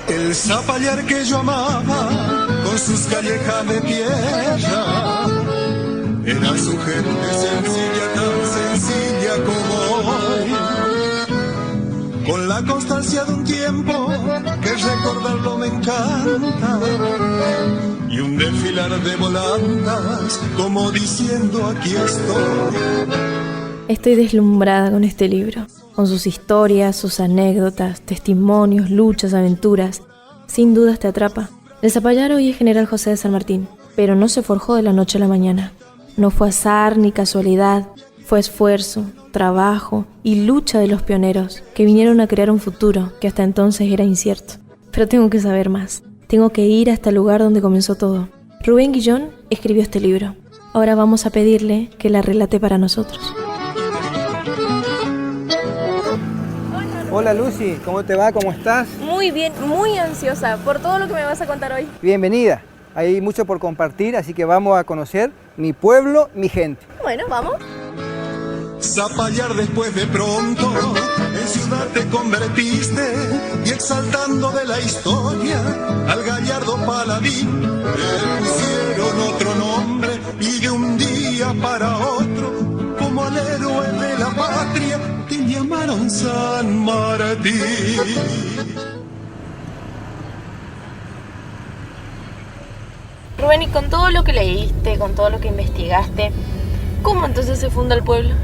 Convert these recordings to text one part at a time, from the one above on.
El Zapallar que yo amaba, con sus callejas de tierra, era su gente sencilla, tan sencilla como hoy, con la constancia de un tiempo que recordarlo me encanta, y un desfilar de volandas como diciendo aquí estoy. Estoy deslumbrada con este libro, con sus historias, sus anécdotas, testimonios, luchas, aventuras. Sin dudas te atrapa. El Zapallar hoy es General José de San Martín, pero no se forjó de la noche a la mañana. No fue azar ni casualidad, fue esfuerzo, trabajo y lucha de los pioneros que vinieron a crear un futuro que hasta entonces era incierto. Pero tengo que saber más. Tengo que ir hasta el lugar donde comenzó todo. Rubén Guillón escribió este libro. Ahora vamos a pedirle que la relate para nosotros. Hola Lucy, ¿cómo te va? ¿Cómo estás? Muy bien, muy ansiosa por todo lo que me vas a contar hoy. Bienvenida. Hay mucho por compartir, así que vamos a conocer mi pueblo, mi gente. Bueno, vamos. Zapallar después de pronto, en ciudad te convertiste, y exaltando de la historia, al gallardo paladín, le pusieron otro nombre, y de un día para otro, como al héroe de la patria, te llamaron San Martín. Rubén, y con todo lo que leíste, con todo lo que investigaste, ¿cómo entonces se funda el pueblo?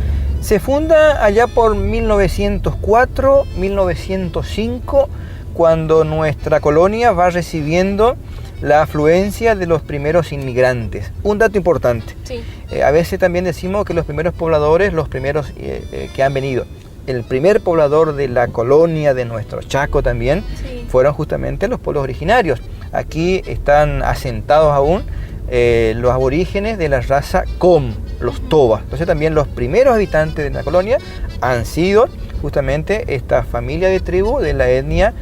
Se funda allá por 1904, 1905, cuando nuestra colonia va recibiendo la afluencia de los primeros inmigrantes. Un dato importante. Sí. A veces también decimos que los primeros pobladores, los primeros que han venido, el primer poblador de la colonia de nuestro Chaco también, sí, fueron justamente los pueblos originarios. Aquí están asentados aún los aborígenes de la raza Com, los Toba. Entonces también los primeros habitantes de la colonia han sido justamente esta familia de tribu de la etnia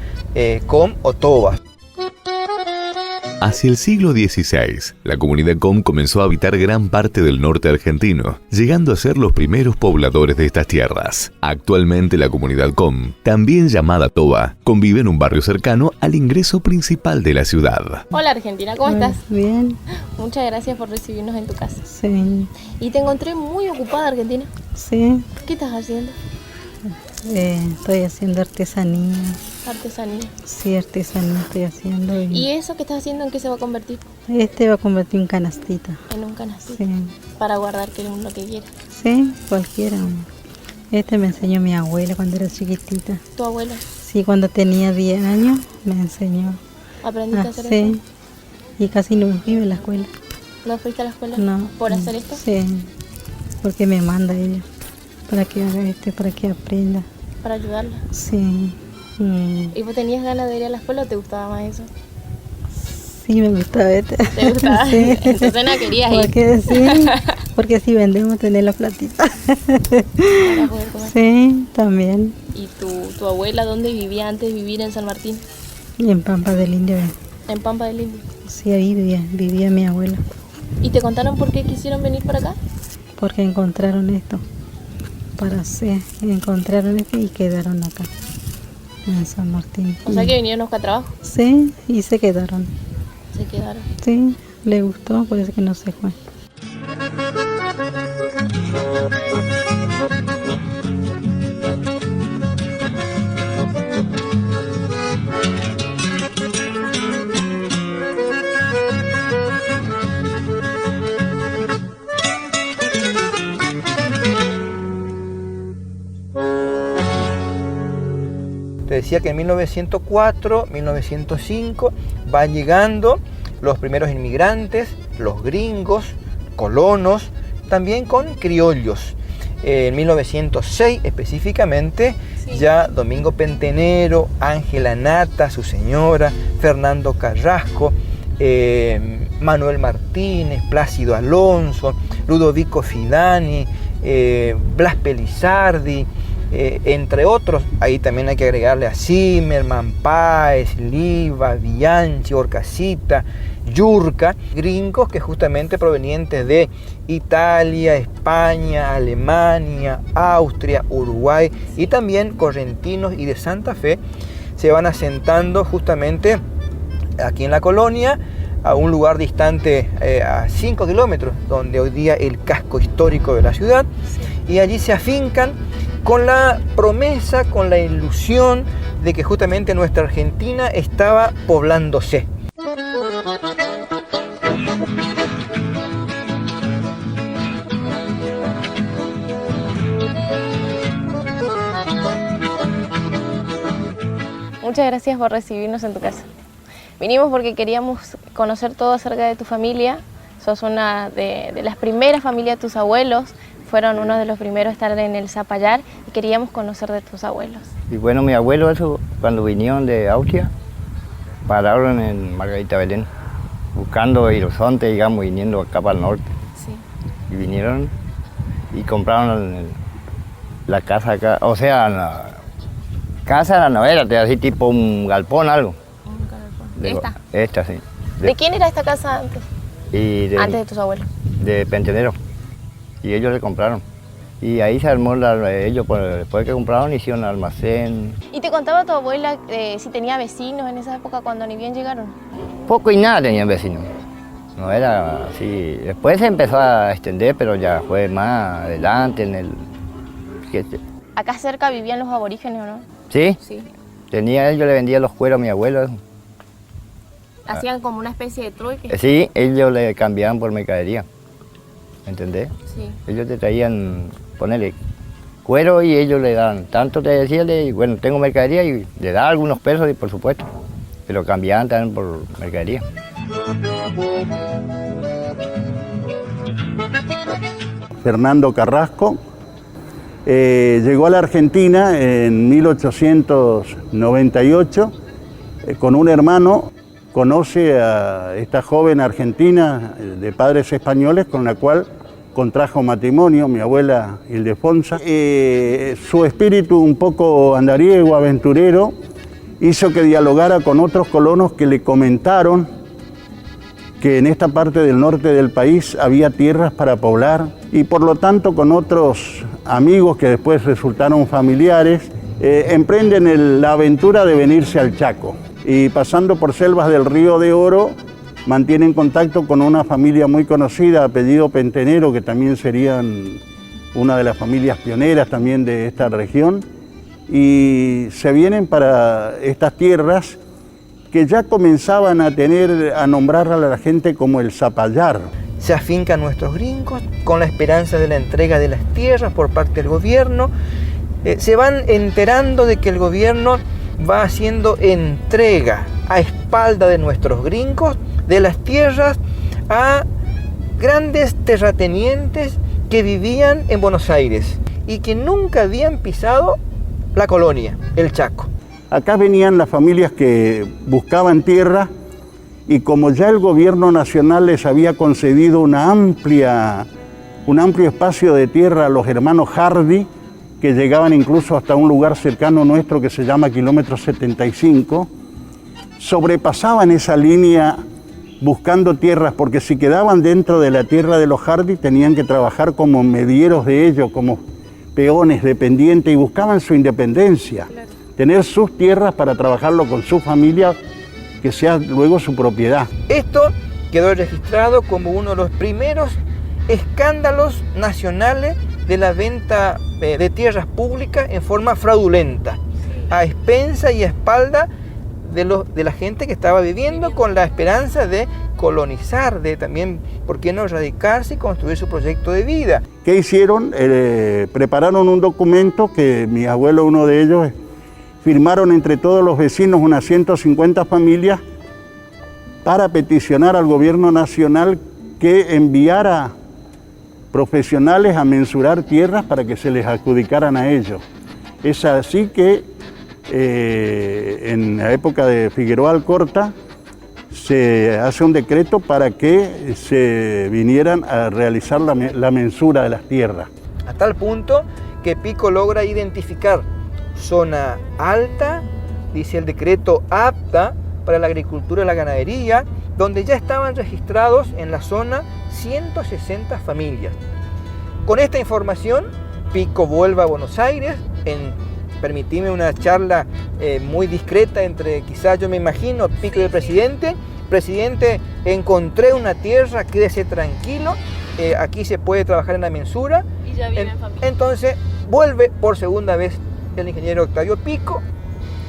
Com o Toba. Hacia el siglo XVI, la comunidad Com comenzó a habitar gran parte del norte argentino, llegando a ser los primeros pobladores de estas tierras. Actualmente la comunidad Com, también llamada Toba, convive en un barrio cercano al ingreso principal de la ciudad. Hola Argentina, ¿cómo estás? Bien. Muchas gracias por recibirnos en tu casa. Sí. Y te encontré muy ocupada, Argentina. Sí. ¿Qué estás haciendo? Estoy haciendo artesanía. Artesanía. Sí, artesanía estoy haciendo. ¿Y eso que estás haciendo en qué se va a convertir? Este va a convertir en canastita. En un canastito. Sí. Para guardar que uno que quiera. Sí, cualquiera. Este me enseñó mi abuela cuando era chiquitita. ¿Tu abuela? Sí, cuando tenía 10 años me enseñó. ¿Aprendiste a hacer sí. eso? Y casi no fui a la escuela. ¿No fuiste a la escuela? No. ¿Por hacer esto? Sí, porque me manda ella. Para que haga para que aprenda. Para ayudarla. Sí. ¿Y vos tenías ganas de ir a la escuela o te gustaba más eso? Sí, me gustaba. ¿Te gustaba? Sí. Entonces no querías ir. Porque sí, porque si vendemos tener la platita. Para poder comer. Sí, también. ¿Y tu abuela dónde vivía antes de vivir en San Martín? Y en Pampa del Indio. ¿En Pampa del Indio? Sí, ahí vivía mi abuela. ¿Y te contaron por qué quisieron venir para acá? Porque encontraron esto. Encontraron esto y quedaron acá, en San Martín. O sea que vinieron a buscar trabajo. Sí, y se quedaron. Se quedaron. Sí, le gustó, por eso que no se fue. Te decía que en 1904, 1905 van llegando los primeros inmigrantes, los gringos, colonos, también con criollos. En 1906 específicamente, sí, ya Domingo Pentenero, Ángela Nata, su señora, Fernando Carrasco, Manuel Martínez, Plácido Alonso, Ludovico Fidani, Blas Pelizardi, entre otros. Ahí también hay que agregarle a Zimmerman, Páez, Liva, Bianchi, Orcasita, yurca, gringos que justamente provenientes de Italia, España, Alemania, Austria, Uruguay y también correntinos y de Santa Fe se van asentando justamente aquí en la colonia, a un lugar distante a 5 kilómetros, donde hoy día el casco histórico de la ciudad, y allí se afincan con la promesa, con la ilusión de que justamente nuestra Argentina estaba poblándose. Muchas gracias por recibirnos en tu casa. Vinimos porque queríamos conocer todo acerca de tu familia. Sos una de las primeras familias, tus abuelos fueron uno de los primeros a estar en el Zapallar y queríamos conocer de tus abuelos. Y bueno, mi abuelo, eso, cuando vinieron de Austria, pararon en Margarita Belén, buscando horizonte, digamos, viniendo acá para el norte. Sí. Y vinieron y compraron la casa acá, o sea, la casa de la novela, así tipo un galpón, algo. ¿Esta? Esta, sí. ¿De quién era esta casa antes? Antes de tus abuelos. De Pentenero. Y ellos le compraron. Y ahí se armó, ellos después que compraron hicieron almacén. ¿Y te contaba tu abuela si tenía vecinos en esa época cuando ni bien llegaron? Poco y nada tenían vecinos. No era así. Después se empezó a extender, pero ya fue más adelante en el... ¿Acá cerca vivían los aborígenes o no? ¿Sí? Sí. Yo le vendía los cueros a mi abuelo. Hacían como una especie de trueque. Sí, ellos le cambiaban por mercadería. ¿Entendés? Sí. Ellos te traían, ponele, cuero y ellos le daban, tanto te decían, bueno, tengo mercadería y le da algunos pesos, por supuesto, pero cambiaban también por mercadería. Fernando Carrasco llegó a la Argentina en 1898 con un hermano. Conoce a esta joven argentina de padres españoles con la cual contrajo matrimonio, mi abuela Ildefonsa. Su espíritu un poco andariego, aventurero, hizo que dialogara con otros colonos que le comentaron que en esta parte del norte del país había tierras para poblar y por lo tanto con otros amigos que después resultaron familiares, emprenden la aventura de venirse al Chaco. Y pasando por selvas del Río de Oro, mantienen contacto con una familia muy conocida, apellido Pentenero, que también serían una de las familias pioneras también de esta región, y se vienen para estas tierras que ya comenzaban a nombrar a la gente como el Zapallar. Se afincan nuestros gringos con la esperanza de la entrega de las tierras por parte del gobierno. Se van enterando de que el gobierno va haciendo entrega a espalda de nuestros gringos de las tierras a grandes terratenientes que vivían en Buenos Aires y que nunca habían pisado la colonia, el Chaco. Acá venían las familias que buscaban tierra y como ya el gobierno nacional les había concedido un amplio espacio de tierra a los hermanos Hardy, que llegaban incluso hasta un lugar cercano nuestro que se llama Kilómetro 75, sobrepasaban esa línea buscando tierras, porque si quedaban dentro de la tierra de los Hardy tenían que trabajar como medieros de ellos, como peones dependientes, y buscaban su independencia, tener sus tierras para trabajarlo con su familia, que sea luego su propiedad. Esto quedó registrado como uno de los primeros escándalos nacionales de la venta de tierras públicas en forma fraudulenta, a expensa y a espalda de la gente que estaba viviendo con la esperanza de colonizar, de también, ¿por qué no radicarse y construir su proyecto de vida? ¿Qué hicieron? Prepararon un documento que mi abuelo, uno de ellos, firmaron entre todos los vecinos, unas 150 familias, para peticionar al gobierno nacional que enviara profesionales a mensurar tierras para que se les adjudicaran a ellos. Es así que en la época de Figueroa Alcorta se hace un decreto para que se vinieran a realizar la mensura de las tierras. A tal punto que Pico logra identificar zona alta, dice el decreto, apta para la agricultura y la ganadería, donde ya estaban registrados en la zona 160 familias. Con esta información, Pico vuelve a Buenos Aires, permitime una charla muy discreta entre, quizás yo me imagino, Pico y el presidente. Presidente, encontré una tierra, quédese tranquilo, aquí se puede trabajar en la mensura. Y ya vive en familia. Entonces vuelve por segunda vez el ingeniero Octavio Pico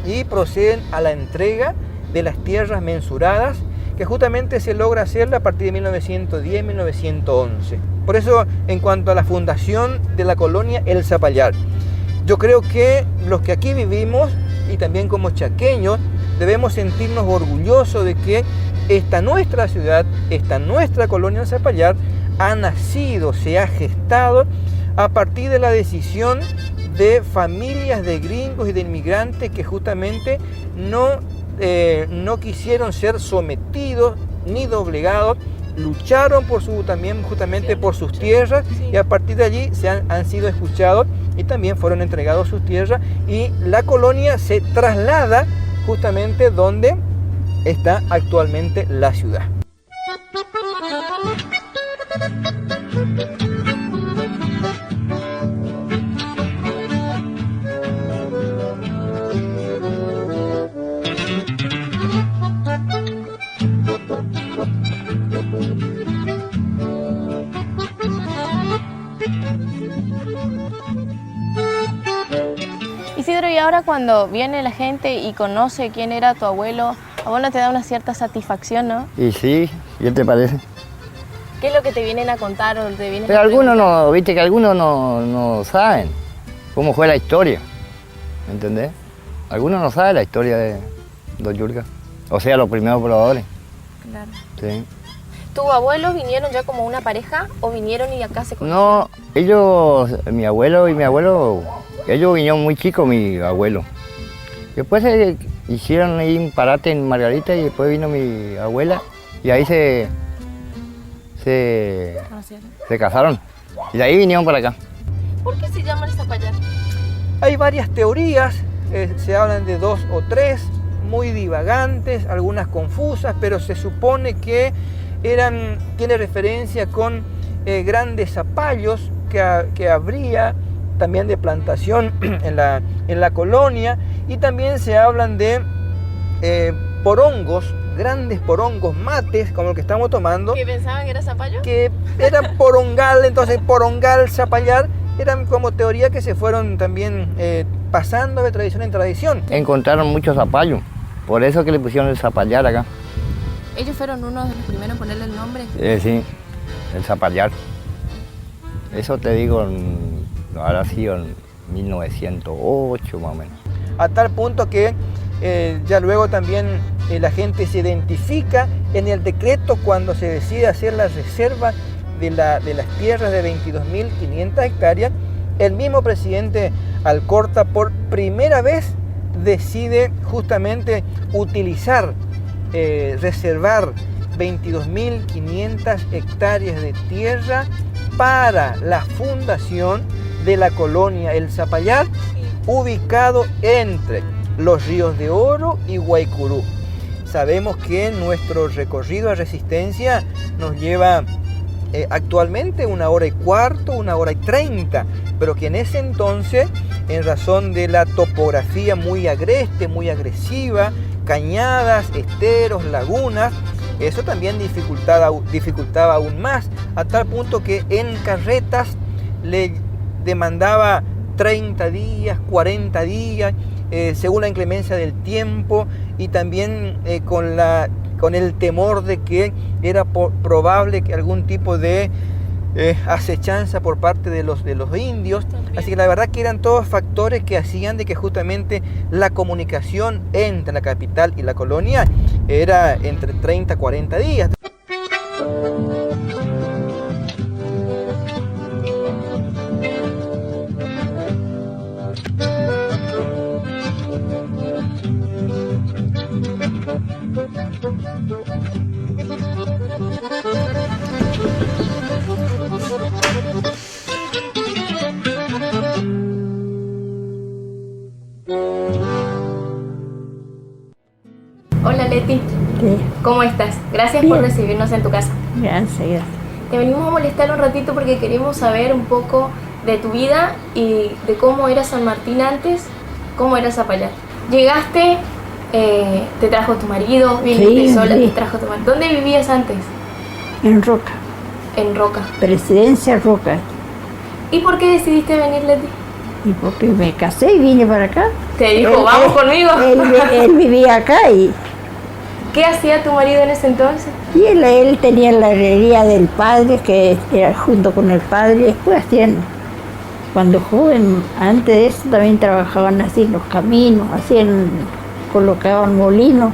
y proceden a la entrega de las tierras mensuradas, que justamente se logra hacerla a partir de 1910-1911. Por eso, en cuanto a la fundación de la colonia El Zapallar, yo creo que los que aquí vivimos y también como chaqueños debemos sentirnos orgullosos de que esta nuestra ciudad, esta nuestra colonia El Zapallar ha nacido, se ha gestado a partir de la decisión de familias de gringos y de inmigrantes que justamente no quisieron ser sometidos ni doblegados, lucharon también justamente por sus tierras, y a partir de allí han sido escuchados y también fueron entregados sus tierras, y la colonia se traslada justamente donde está actualmente la ciudad. Isidro, y ahora cuando viene la gente y conoce quién era tu abuelo, a vos no te da una cierta satisfacción, ¿no? Y sí, ¿qué te parece? ¿Qué es lo que te vienen a contar o te vienen Pero a algunos preguntar? no, viste que algunos no saben cómo fue la historia, ¿me entendés? Algunos no saben la historia de Don Yurka, o sea, los primeros pobladores. Claro. Sí. ¿Tus abuelos vinieron ya como una pareja o vinieron y acá se conocieron? No, ellos, mi abuelo y mi abuelo, ellos vinieron muy chicos, mi abuelo. Después hicieron ahí un parate en Margarita y después vino mi abuela y ahí se casaron. Y de ahí vinieron para acá. ¿Por qué se llama El Zapallar? Hay varias teorías, se hablan de 2 o 3, muy divagantes, algunas confusas, pero se supone que tiene referencia con grandes zapallos que habría también de plantación en la colonia, y también se hablan de porongos, grandes porongos, mates, como el que estamos tomando. ¿Que pensaban que era zapallo? Que era porongal, entonces porongal, zapallar, eran como teoría que se fueron también pasando de tradición en tradición. Encontraron muchos zapallos, por eso que le pusieron el zapallar acá. ¿Ellos fueron uno de los primeros en ponerle el nombre? Sí, el zapallar. Eso te digo, ahora sí en 1908 más o menos. A tal punto que ya luego también la gente se identifica en el decreto cuando se decide hacer la reserva de las tierras de 22.500 hectáreas. El mismo presidente Alcorta por primera vez decide justamente utilizar, reservar 22.500 hectáreas de tierra para la fundación de la colonia El Zapallar, ubicado entre los Ríos de Oro y Guaycurú. Sabemos que nuestro recorrido a Resistencia nos lleva actualmente 1 hora y cuarto, 1 hora y 30, pero que en ese entonces, en razón de la topografía muy agreste, muy agresiva, cañadas, esteros, lagunas, eso también dificultaba aún más, a tal punto que en carretas le demandaba 30 días, 40 días, según la inclemencia del tiempo, y también con el temor de que era probable que algún tipo de acechanza por parte de los indios. Así que la verdad que eran todos factores que hacían de que justamente la comunicación entre la capital y la colonia era entre 30 y 40 días. Hola Leti. ¿Qué? ¿Cómo estás? Gracias por recibirnos en tu casa. Gracias. Te venimos a molestar un ratito porque queremos saber un poco de tu vida y de cómo era San Martín antes, cómo era Zapallar. Llegaste, te trajo tu marido, viniste sola, te trajo tu marido. ¿Dónde vivías antes? En Roca. En Roca. Presidencia Roca. ¿Y por qué decidiste venir, Leti? Y porque me casé y vine para acá. Te dijo, vamos conmigo. Él vivía acá y ¿Qué hacía tu marido en ese entonces? él tenía la herrería del padre, que era junto con el padre, y después hacían, cuando joven, antes de eso también trabajaban así en los caminos, colocaban molinos,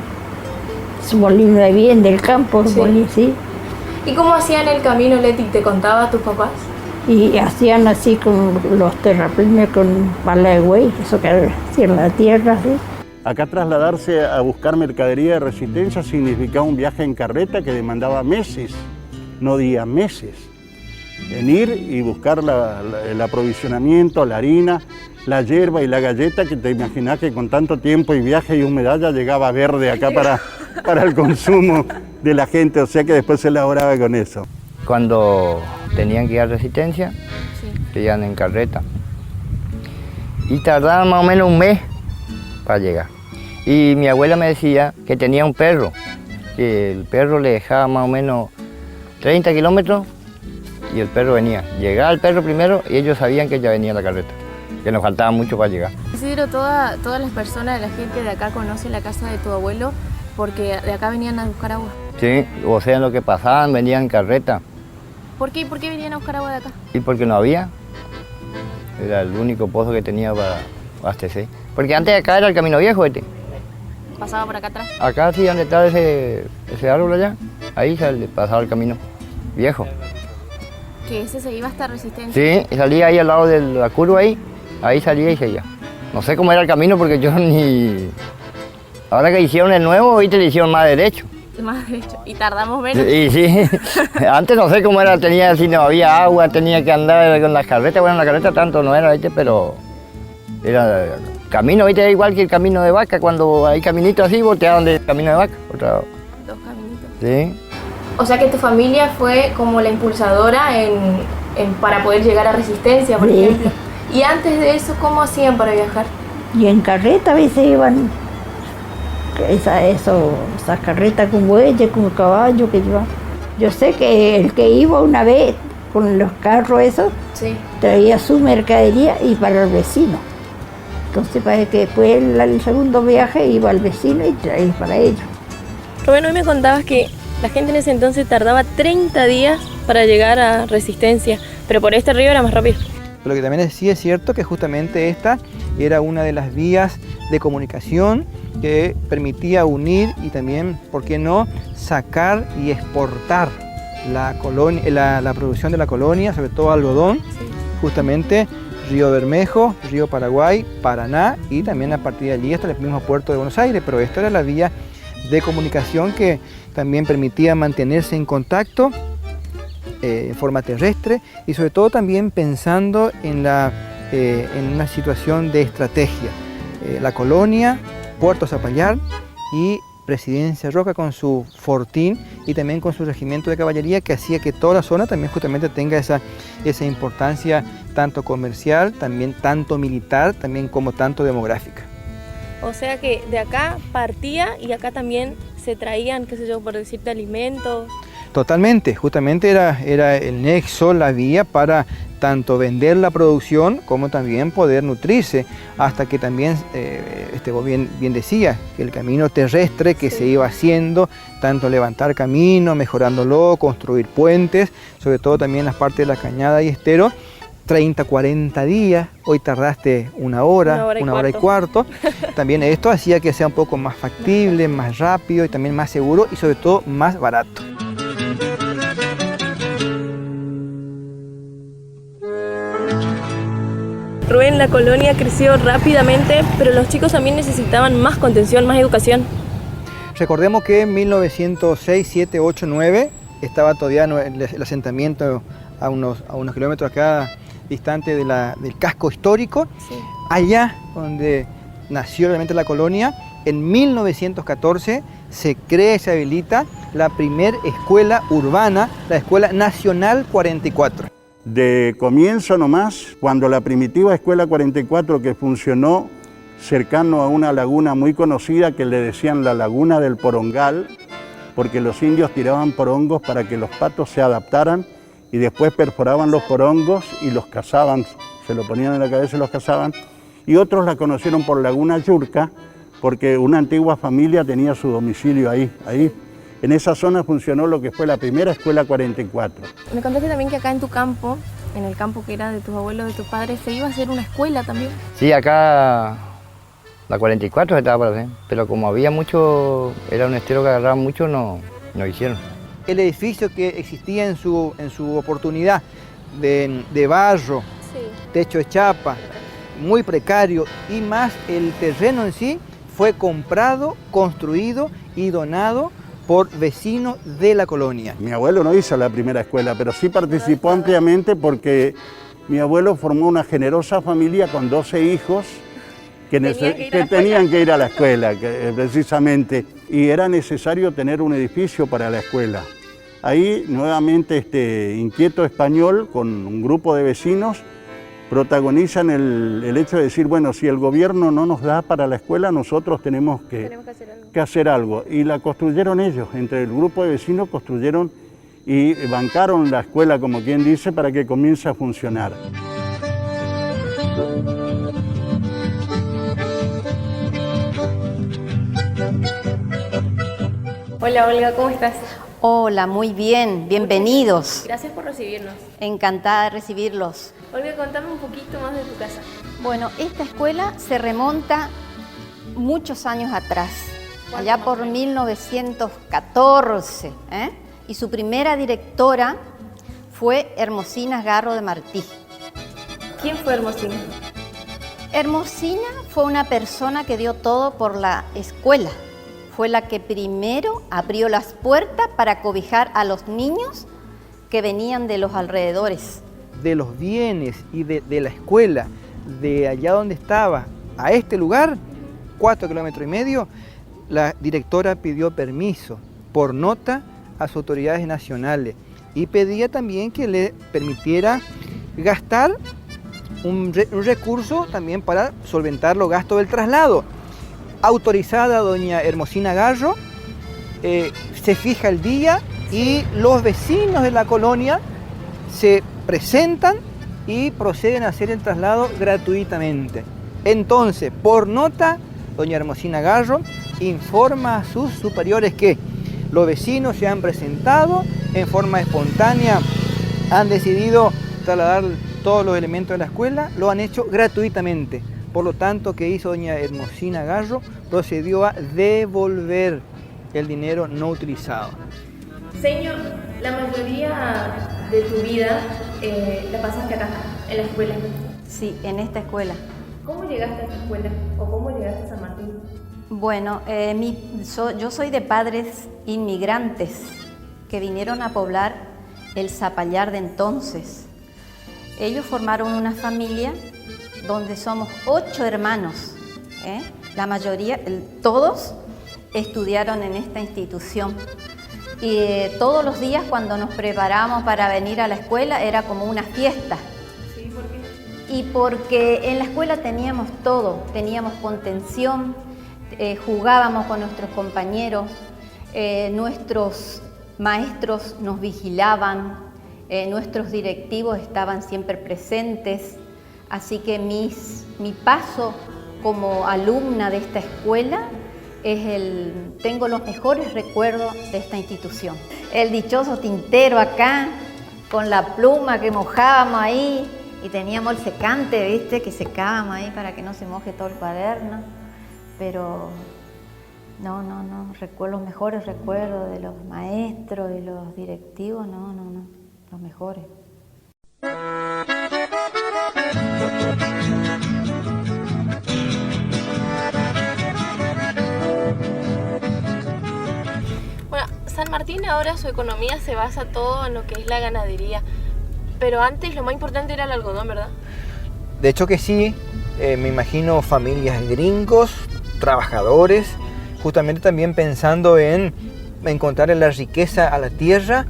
su molino de bien del campo, Sí. sí. ¿Y cómo hacían el camino, Leti? ¿Te contaba a tus papás? Y hacían así con los terraplenes con pala de güey, eso que hacían la tierra, así. Acá trasladarse a buscar mercadería de Resistencia significaba un viaje en carreta que demandaba meses, no días, meses. En ir y buscar el aprovisionamiento, la harina, la hierba y la galleta, que te imaginás que con tanto tiempo y viaje y humedad ya llegaba verde acá para el consumo de la gente, o sea que después se elaboraba con eso. Cuando tenían que ir a Resistencia, que iban en carreta. Y tardaban más o menos un mes para llegar. Y mi abuela me decía que tenía un perro, que el perro le dejaba más o menos 30 kilómetros y el perro venía. Llegaba el perro primero y ellos sabían que ya venía la carreta, que nos faltaba mucho para llegar. Isidro, todas las personas, la gente de acá conoce la casa de tu abuelo porque de acá venían a buscar agua. Sí, o sea, lo que pasaban, venían en carreta. ¿Por qué venían a buscar agua de acá? Y porque no había, era el único pozo que tenía para abastecer. Porque antes de acá era el camino viejo, Pasaba por acá atrás. Acá sí, donde está ese árbol allá, ahí pasaba el camino viejo. Que ese se iba hasta Resistencia. Sí, salía ahí al lado de la curva ahí salía y seguía. No sé cómo era el camino porque yo ni... Ahora que hicieron el nuevo, ahorita le hicieron más derecho. Más derecho. Y tardamos menos. Y sí, antes no sé cómo era, si no había agua, tenía que andar con las carretas. Bueno, la carreta tanto no era, pero era camino, ¿viste? Igual que el camino de vaca, cuando hay caminitos así, volteaban del camino de vaca. Dos caminitos. Sí. O sea que tu familia fue como la impulsadora para poder llegar a Resistencia, por Sí. ejemplo. Y antes de eso, ¿cómo hacían para viajar? Y en carreta a veces iban, esas carretas con bueyes, con caballos que llevaban. Yo sé que el que iba una vez con los carros esos, Sí. traía su mercadería y para el vecino. Entonces parece que después el segundo viaje iba al vecino y traía para ellos. Rubén, hoy me contabas que la gente en ese entonces tardaba 30 días para llegar a Resistencia, pero por este río era más rápido. Lo que también sí es cierto que justamente esta era una de las vías de comunicación que permitía unir y también, ¿por qué no?, sacar y exportar la producción de la colonia, sobre todo algodón, justamente Río Bermejo, Río Paraguay, Paraná y también a partir de allí hasta el mismo puerto de Buenos Aires, pero esta era la vía de comunicación que también permitía mantenerse en contacto en forma terrestre y sobre todo también pensando en una situación de estrategia. La colonia, Puerto Zapallar y Presidencia Roca con su fortín y también con su regimiento de caballería que hacía que toda la zona también justamente tenga esa importancia tanto comercial, también tanto militar, también como tanto demográfica. O sea que de acá partía y acá también se traían, qué sé yo, por decirte, alimentos. Totalmente, justamente era el nexo, la vía para tanto vender la producción como también poder nutrirse, hasta que también, vos bien decías, que el camino terrestre que se iba haciendo, tanto levantar camino, mejorándolo, construir puentes, sobre todo también las partes de la cañada y estero, 30, 40 días, hoy tardaste una hora y cuarto. También esto hacía que sea un poco más factible, más rápido y también más seguro y sobre todo más barato. Rubén, la colonia creció rápidamente, pero los chicos también necesitaban más contención, más educación. Recordemos que en 1906, 7, 8, 9 estaba todavía el asentamiento a unos kilómetros acá distante del casco histórico. Sí. Allá donde nació realmente la colonia, en 1914 se crea y se habilita la primera escuela urbana, la Escuela Nacional 44. De comienzo nomás, cuando la primitiva Escuela 44 que funcionó cercano a una laguna muy conocida que le decían la Laguna del Porongal, porque los indios tiraban porongos para que los patos se adaptaran y después perforaban los porongos y los cazaban, se lo ponían en la cabeza y los cazaban. Y otros la conocieron por Laguna Yurca, porque una antigua familia tenía su domicilio ahí. En esa zona funcionó lo que fue la primera Escuela 44. Me contaste también que acá en tu campo, en el campo que era de tus abuelos, de tus padres, se iba a hacer una escuela también. Sí, acá la 44 estaba por hacer, pero como había mucho, era un estero que agarraba mucho, no hicieron. El edificio que existía en su oportunidad de barro, sí, techo de chapa, muy precario, y más el terreno en sí fue comprado, construido y donado por vecinos de la colonia. Mi abuelo no hizo la primera escuela, pero sí participó ampliamente porque mi abuelo formó una generosa familia con 12 hijos que tenían que ir a la escuela, precisamente, y era necesario tener un edificio para la escuela. Ahí nuevamente Inquieto Español, con un grupo de vecinos, protagonizan el hecho de decir, bueno, si el gobierno no nos da para la escuela, nosotros tenemos que hacer algo. Y la construyeron ellos, entre el grupo de vecinos construyeron y bancaron la escuela, como quien dice, para que comience a funcionar. Hola Olga, ¿cómo estás? Hola, muy bien, bienvenidos. Gracias por recibirnos. Encantada de recibirlos. Olga, contame un poquito más de tu casa. Bueno, esta escuela se remonta muchos años atrás, allá por 1914, y su primera directora fue Hermosina Garro de Martí. ¿Quién fue Hermosina? Hermosina fue una persona que dio todo por la escuela. Fue la que primero abrió las puertas para cobijar a los niños que venían de los alrededores. De los bienes y de la escuela, de allá donde estaba, a este lugar, 4,5 kilómetros, la directora pidió permiso por nota a las autoridades nacionales y pedía también que le permitiera gastar un recurso también para solventar los gastos del traslado. Autorizada doña Hermosina Garro, se fija el día y los vecinos de la colonia se presentan y proceden a hacer el traslado gratuitamente. Entonces, por nota, doña Hermosina Garro informa a sus superiores que los vecinos se han presentado en forma espontánea, han decidido trasladar todos los elementos de la escuela, lo han hecho gratuitamente. Por lo tanto, ¿qué hizo doña Hermosina Garro? Procedió a devolver el dinero no utilizado. Señor, la mayoría de tu vida la pasaste acá, en la escuela. Sí, en esta escuela. ¿Cómo llegaste a esta escuela o cómo llegaste a San Martín? Bueno, yo soy de padres inmigrantes que vinieron a poblar el Zapallar de entonces. Ellos formaron una familia donde somos 8 hermanos. La mayoría, todos estudiaron en esta institución. Y todos los días cuando nos preparamos para venir a la escuela era como una fiesta. ¿Sí? ¿Por qué? Y porque en la escuela teníamos todo, teníamos contención, jugábamos con nuestros compañeros, nuestros maestros nos vigilaban, nuestros directivos estaban siempre presentes. Así que mi paso como alumna de esta escuela tengo los mejores recuerdos de esta institución. El dichoso tintero acá, con la pluma que mojábamos ahí, y teníamos el secante, ¿viste? Que secábamos ahí para que no se moje todo el cuaderno. Pero no, los mejores recuerdos de los maestros y los directivos, no, los mejores. Bueno, San Martín ahora su economía se basa todo en lo que es la ganadería, pero antes lo más importante era el algodón, ¿verdad? De hecho que sí, me imagino familias gringos, trabajadores, justamente también pensando en encontrar la riqueza a la tierra,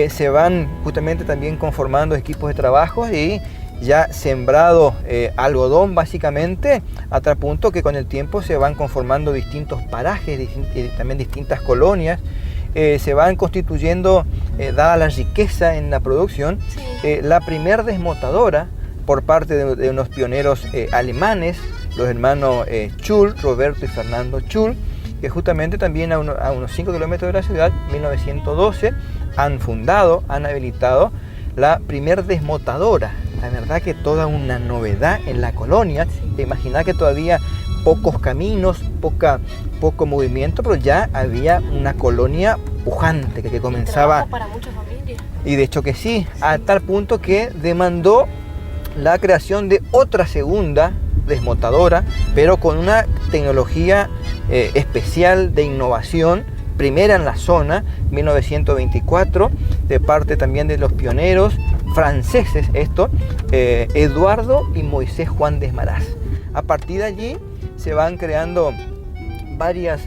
se van justamente también conformando equipos de trabajo y ya sembrado algodón básicamente, a tal punto que con el tiempo se van conformando distintos parajes, también distintas colonias, se van constituyendo, dada la riqueza en la producción, la primer desmotadora por parte de unos pioneros alemanes, los hermanos Schul, Roberto y Fernando Schul, que justamente también a unos 5 kilómetros de la ciudad, 1912, han habilitado la primer desmotadora. La verdad que toda una novedad en la colonia. Te imaginas que todavía pocos caminos, poco movimiento, pero ya había una colonia pujante que comenzaba. Para muchas familias. Y de hecho que sí, a tal punto que demandó la creación de otra segunda desmotadora, pero con una tecnología especial de innovación, primera en la zona, 1924, de parte también de los pioneros franceses, Eduardo y Moisés Juan Desmaraz. A partir de allí se van creando varias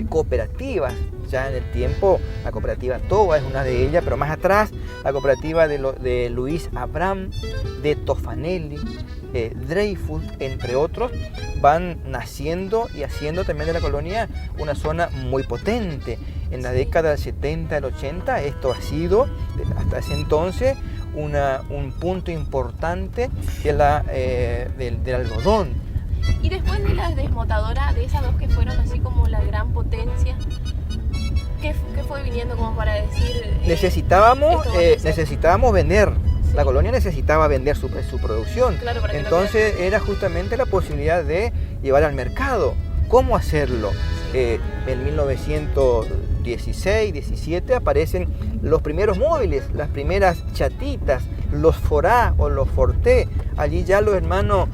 cooperativas. Ya en el tiempo, la cooperativa Toba es una de ellas, pero más atrás, la cooperativa de Luis Abram, de Tofanelli, Dreyfus, entre otros, van naciendo y haciendo también de la colonia una zona muy potente. En la década del 70, del 80, esto ha sido, hasta ese entonces, un punto importante del algodón. Y después de las desmotadoras, de esas dos que fueron así como la gran potencia, ¿qué fue viniendo como para decir? Necesitábamos vender. La colonia necesitaba vender su producción. Claro, entonces era justamente la posibilidad de llevar al mercado. ¿Cómo hacerlo? En 1916, 17 aparecen los primeros móviles, las primeras chatitas, los forá o los forté. Allí ya los hermanos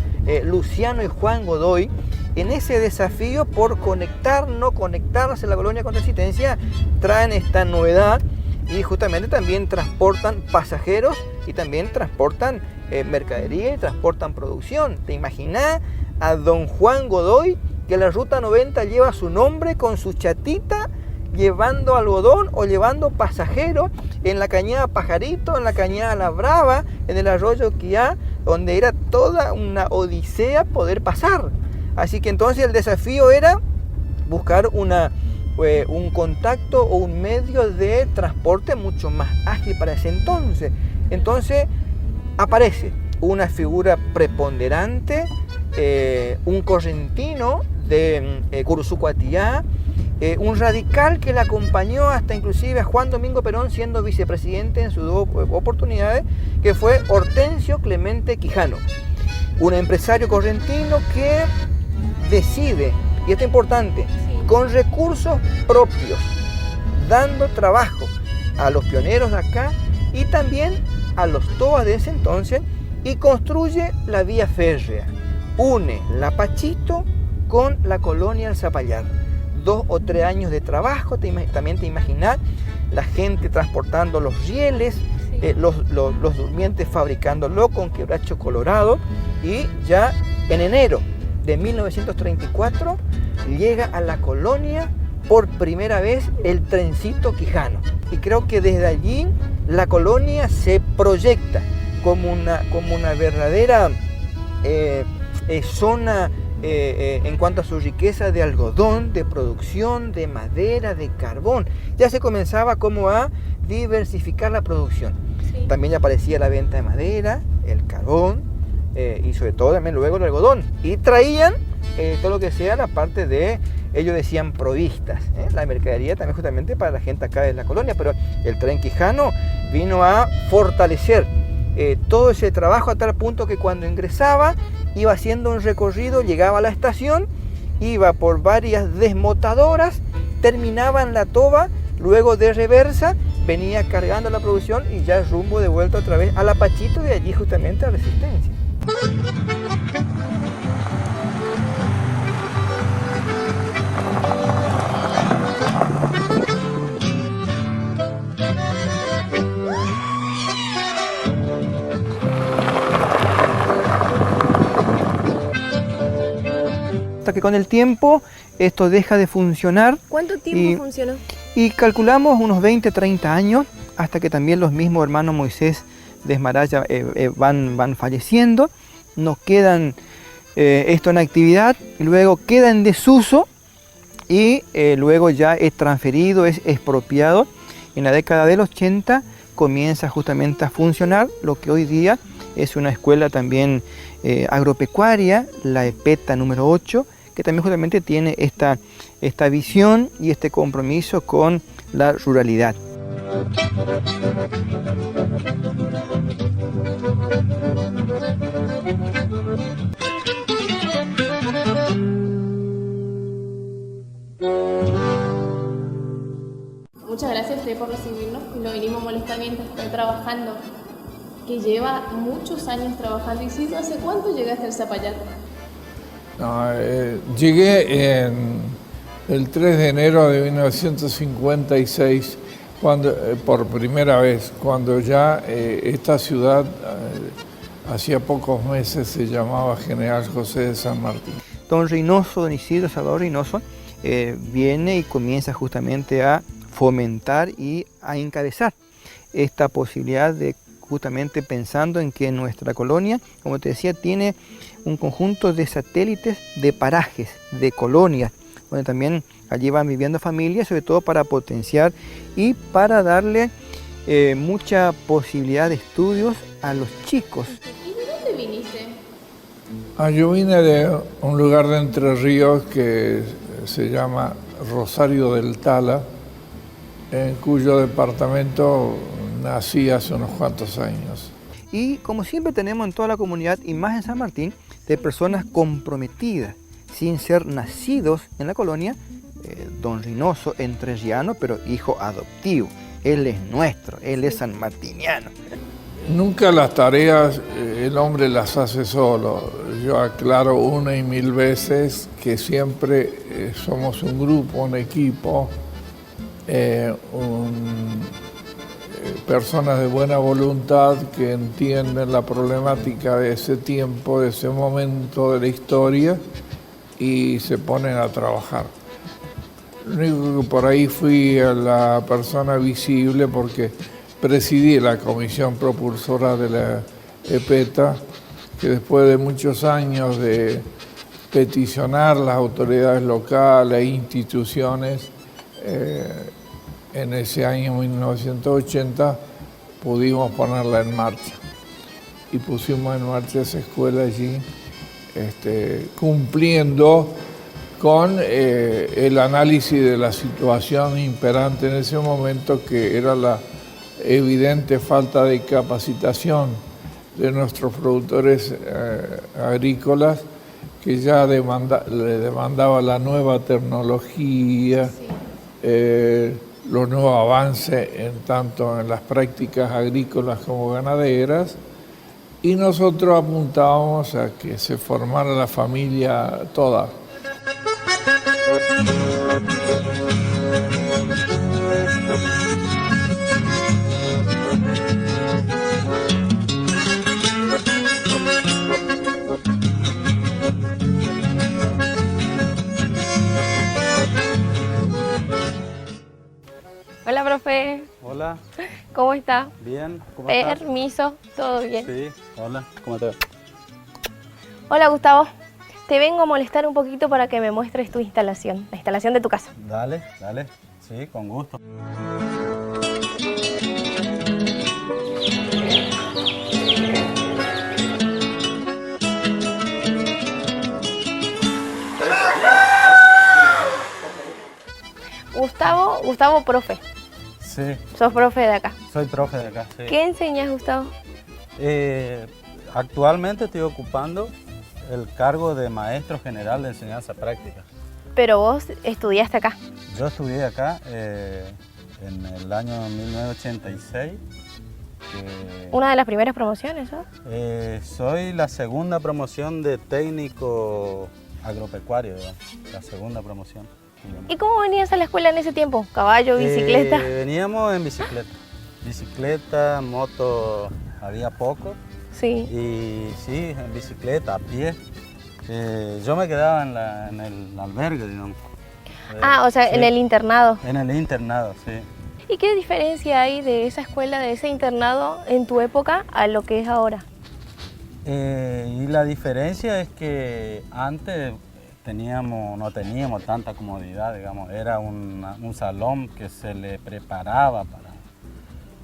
Luciano y Juan Godoy, en ese desafío por conectarse a la colonia con resistencia, traen esta novedad y justamente también transportan pasajeros y también transportan mercadería y transportan producción. ¿Te imaginas a don Juan Godoy que la ruta 90 lleva su nombre con su chatita llevando algodón o llevando pasajeros en la cañada Pajarito, en la cañada La Brava, en el arroyo Quiá, donde era toda una odisea poder pasar? Así que entonces el desafío era buscar un contacto o un medio de transporte mucho más ágil para ese entonces. Entonces aparece una figura preponderante, un correntino de Cursucuatiá, un radical que le acompañó hasta inclusive a Juan Domingo Perón siendo vicepresidente en sus dos oportunidades, que fue Hortensio Clemente Quijano, un empresario correntino que decide, y esto es importante, con recursos propios, dando trabajo a los pioneros de acá y también a los tobas de ese entonces, y construye la vía férrea, une Lapachito con la colonia El Zapallar. 2 o 3 años de trabajo, también te imaginas la gente transportando los rieles, los durmientes fabricándolo con quebracho colorado, y ya en enero de 1934 llega a la colonia por primera vez el trencito Quijano, y creo que desde allí la colonia se proyecta como una verdadera zona en cuanto a su riqueza de algodón, de producción, de madera, de carbón. Ya se comenzaba como a diversificar la producción. También ya aparecía la venta de madera, el carbón, y sobre todo también luego el algodón. Y traían todo lo que sea la parte de, ellos decían provistas, la mercadería también justamente para la gente acá de la colonia, pero el tren Quijano vino a fortalecer todo ese trabajo a tal punto que cuando ingresaba iba haciendo un recorrido, llegaba a la estación, iba por varias desmotadoras, terminaba en la toba, luego de reversa venía cargando la producción y ya rumbo de vuelta otra vez a Lapachito, y allí justamente a Resistencia. que con el tiempo esto deja de funcionar. ¿Cuánto tiempo funcionó? Y calculamos unos 20, 30 años, hasta que también los mismos hermanos Moisés de Esmaraya van falleciendo. Nos quedan esto en actividad, y luego queda en desuso y luego ya es transferido, es expropiado. En la década del 80 comienza justamente a funcionar lo que hoy día es una escuela también agropecuaria, la EPETA número 8, que también justamente tiene esta visión y este compromiso con la ruralidad. Muchas gracias a usted por recibirnos y lo vinimos a molestar mientras está trabajando, que lleva muchos años trabajando. ¿Y si hace cuánto llegaste al Zapallar? No, llegué el 3 de enero de 1956, por primera vez, cuando ya esta ciudad hacía pocos meses se llamaba General José de San Martín. Don Reynoso, don Isidro Salvador Reynoso, viene y comienza justamente a fomentar y a encabezar esta posibilidad de justamente pensando en que nuestra colonia, como te decía, tiene un conjunto de satélites de parajes, de colonias, donde también allí van viviendo familias, sobre todo para potenciar y para darle mucha posibilidad de estudios a los chicos. ¿Y de dónde viniste? Yo vine de un lugar de Entre Ríos que se llama Rosario del Tala, en cuyo departamento nací hace unos cuantos años. Y como siempre tenemos en toda la comunidad, y más en San Martín, de personas comprometidas, sin ser nacidos en la colonia. Don Reynoso, entrerriano, pero hijo adoptivo. Él es nuestro, él es sanmartiniano. Nunca las tareas el hombre las hace solo. Yo aclaro una y mil veces que siempre somos un grupo, un equipo, personas de buena voluntad que entienden la problemática de ese tiempo, de ese momento de la historia y se ponen a trabajar. Lo único que por ahí fui a la persona visible porque presidí la comisión propulsora de la EPETA, que después de muchos años de peticionar las autoridades locales e instituciones, en ese año 1980 pudimos ponerla en marcha y pusimos en marcha esa escuela allí, cumpliendo con el análisis de la situación imperante en ese momento, que era la evidente falta de capacitación de nuestros productores agrícolas, que ya le demandaba la nueva tecnología, los nuevos avances tanto en las prácticas agrícolas como ganaderas, y nosotros apuntábamos a que se formara la familia toda. Hola, profe. Hola. ¿Cómo está? Bien. ¿Cómo estás? Permiso, todo bien. Sí. Hola. ¿Cómo te va? Hola, Gustavo. Te vengo a molestar un poquito para que me muestres tu instalación, la instalación de tu casa. Dale, dale. Sí, con gusto. Gustavo, profe. Sí. Sos profe de acá. Soy profe de acá, sí. ¿Qué enseñas, Gustavo? Actualmente estoy ocupando el cargo de maestro general de enseñanza práctica. Pero vos estudiaste acá. Yo estudié acá en el año 1986. Una de las primeras promociones, ¿no? Soy la segunda promoción de técnico agropecuario, digamos, la segunda promoción. ¿Y cómo venías a la escuela en ese tiempo? ¿Caballo, bicicleta? Veníamos en bicicleta. Bicicleta, moto, había poco. Sí. Y sí, en bicicleta, a pie. Yo me quedaba en el albergue, digamos. O sea, Sí. en el internado. En el internado, sí. ¿Y qué diferencia hay de esa escuela, de ese internado en tu época a lo que es ahora? Y la diferencia es que antes no teníamos tanta comodidad, digamos. Era un salón que se le preparaba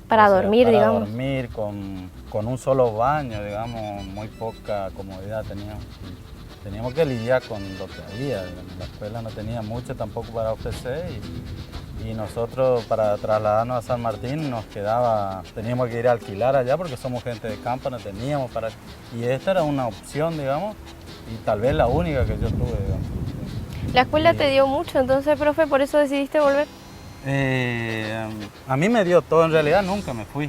Para dormir, para digamos. dormir con un solo baño, digamos, muy poca comodidad teníamos. Teníamos que lidiar con lo que había, digamos. La escuela no tenía mucho tampoco para ofrecer y nosotros para trasladarnos a San Martín teníamos que ir a alquilar allá porque somos gente de campo, no teníamos para... Y esta era una opción, digamos, y tal vez la única que yo tuve, digamos. ¿La escuela te dio mucho entonces, profe, por eso decidiste volver? A mí me dio todo, en realidad nunca me fui,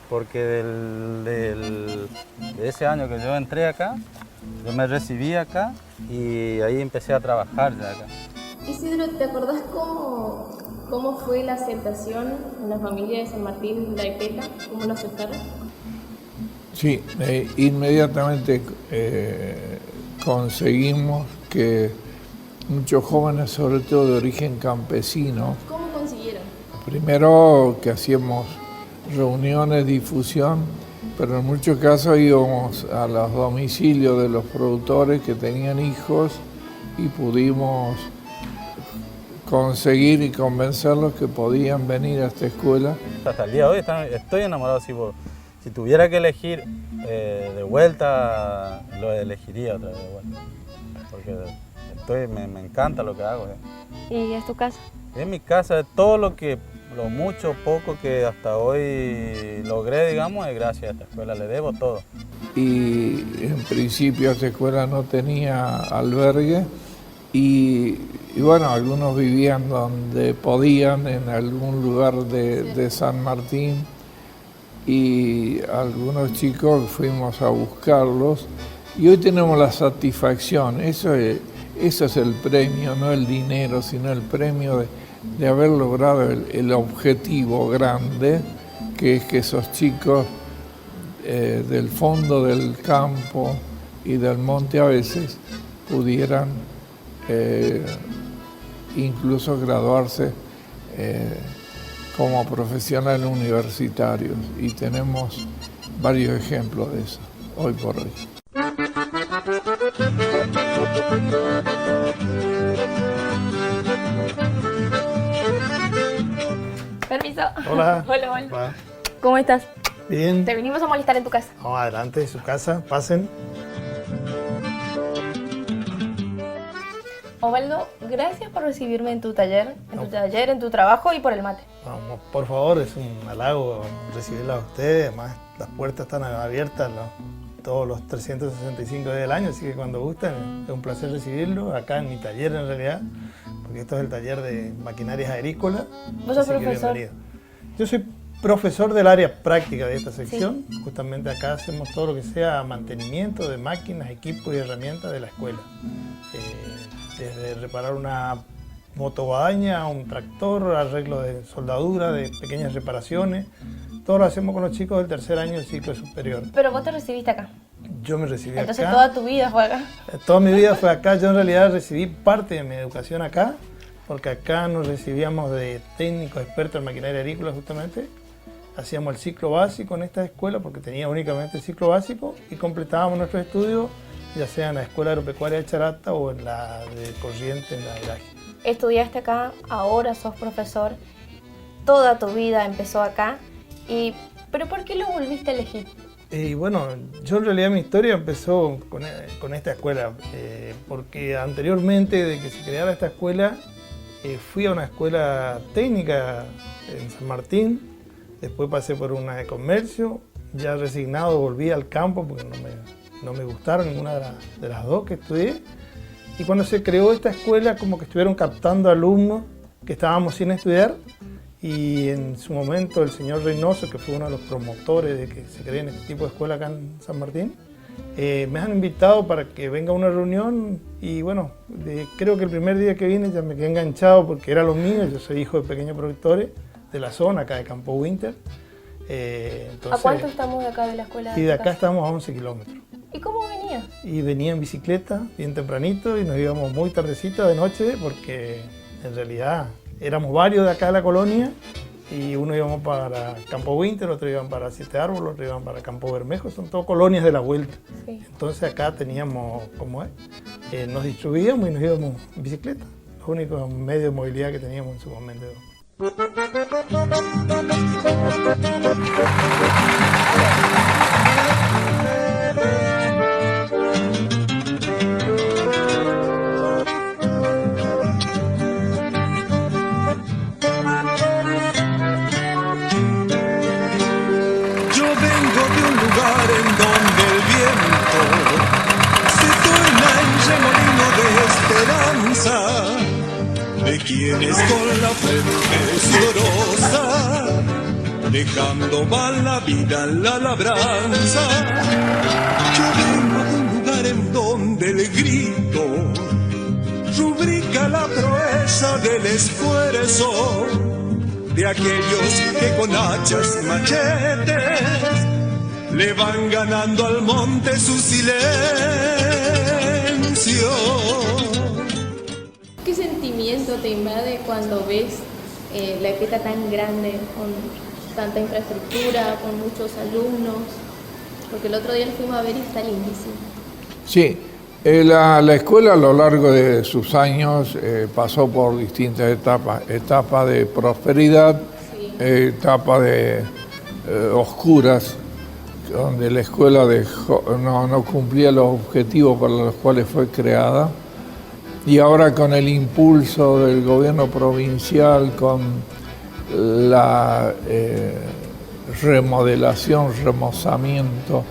porque de ese año que yo entré acá, yo me recibí acá y ahí empecé a trabajar ya acá. Isidro, ¿te acordás cómo fue la aceptación en la familia de San Martín de Aipeta? ¿Cómo lo aceptaron? Sí, inmediatamente conseguimos que muchos jóvenes, sobre todo de origen campesino, ¿Cómo consiguieron? primero que hacíamos reuniones, difusión, pero en muchos casos íbamos a los domicilios de los productores que tenían hijos y pudimos conseguir y convencerlos que podían venir a esta escuela. Hasta el día de hoy estoy enamorado. Si tuviera que elegir de vuelta, lo elegiría otra vez de vuelta. Porque me encanta lo que hago. ¿Y es tu casa? En mi casa, todo lo mucho o poco que hasta hoy logré, digamos, es gracias a esta escuela, le debo todo. Y en principio esta escuela no tenía albergue y bueno, algunos vivían donde podían, en algún lugar de San Martín, y algunos chicos fuimos a buscarlos y hoy tenemos la satisfacción, eso es el premio, no el dinero, sino el premio de haber logrado el objetivo grande, que es que esos chicos del fondo del campo y del monte a veces pudieran incluso graduarse como profesionales universitarios, y tenemos varios ejemplos de eso hoy por hoy. Permiso. Hola. Hola. Va. ¿Cómo estás? Bien. Te vinimos a molestar en tu casa. Vamos adelante de su casa, pasen. Osvaldo, gracias por recibirme en tu taller, en tu trabajo y por el mate. Vamos, por favor, es un halago recibirla a ustedes. Además, las puertas están abiertas todos los 365 días del año, así que cuando gusten, es un placer recibirlo acá en mi taller en realidad, porque esto es el taller de maquinarias agrícolas. ¿Vos sos así que profesor? bienvenido. Yo soy profesor del área práctica de esta sección. Sí. Justamente acá hacemos todo lo que sea mantenimiento de máquinas, equipos y herramientas de la escuela. Desde reparar una motoguadaña, un tractor, arreglo de soldadura, de pequeñas reparaciones. Todo lo hacemos con los chicos del tercer año del ciclo superior. Pero vos te recibiste acá. Yo me recibí Entonces, acá. toda tu vida fue acá. Toda mi vida fue acá. Yo en realidad recibí parte de mi educación acá, porque acá nos recibíamos de técnicos expertos en maquinaria agrícola justamente. Hacíamos el ciclo básico en esta escuela porque tenía únicamente el ciclo básico y completábamos nuestros estudios ya sea en la Escuela Agropecuaria de Charata o en la de Corrientes, en la de Laje. Estudiaste acá, ahora sos profesor, toda tu vida empezó acá, ¿pero por qué lo volviste a elegir? Y bueno, yo en realidad mi historia empezó con esta escuela, porque anteriormente de que se creara esta escuela, fui a una escuela técnica en San Martín, después pasé por una de comercio, ya resignado volví al campo porque no me gustaron ninguna de las dos que estudié. Y cuando se creó esta escuela, como que estuvieron captando alumnos que estábamos sin estudiar. Y en su momento el señor Reynoso, que fue uno de los promotores de que se creen este tipo de escuela acá en San Martín, me han invitado para que venga a una reunión. Y bueno, creo que el primer día que vine ya me quedé enganchado porque era lo mío. Yo soy hijo de pequeños productores de la zona, acá de Campo Winter. Entonces, ¿a cuánto estamos de acá de la escuela? Y de acá estamos a 11 kilómetros. ¿Y cómo venía? Y venía en bicicleta bien tempranito y nos íbamos muy tardecito de noche porque en realidad éramos varios de acá de la colonia y uno íbamos para Campo Winter, otro iban para Siete Árboles, otro iban para Campo Bermejo, son todas colonias de la vuelta. Sí. Entonces acá teníamos, ¿cómo es? Nos distribuíamos y nos íbamos en bicicleta, los únicos medios de movilidad que teníamos en su momento. De quienes con la frente sudorosa, dejando va la vida en la labranza. Yo vengo de un lugar en donde el grito rubrica la proeza del esfuerzo de aquellos que con hachas y machetes le van ganando al monte su silencio. ¿Qué sentimiento te invade cuando ves la EPETA tan grande, con tanta infraestructura, con muchos alumnos? Porque el otro día lo fuimos a ver y está lindísimo. Sí, la escuela a lo largo de sus años pasó por distintas etapas. Etapa de prosperidad, sí. Etapa de oscuras, donde la escuela no cumplía los objetivos para los cuales fue creada. Y ahora con el impulso del gobierno provincial, con la remodelación, remozamiento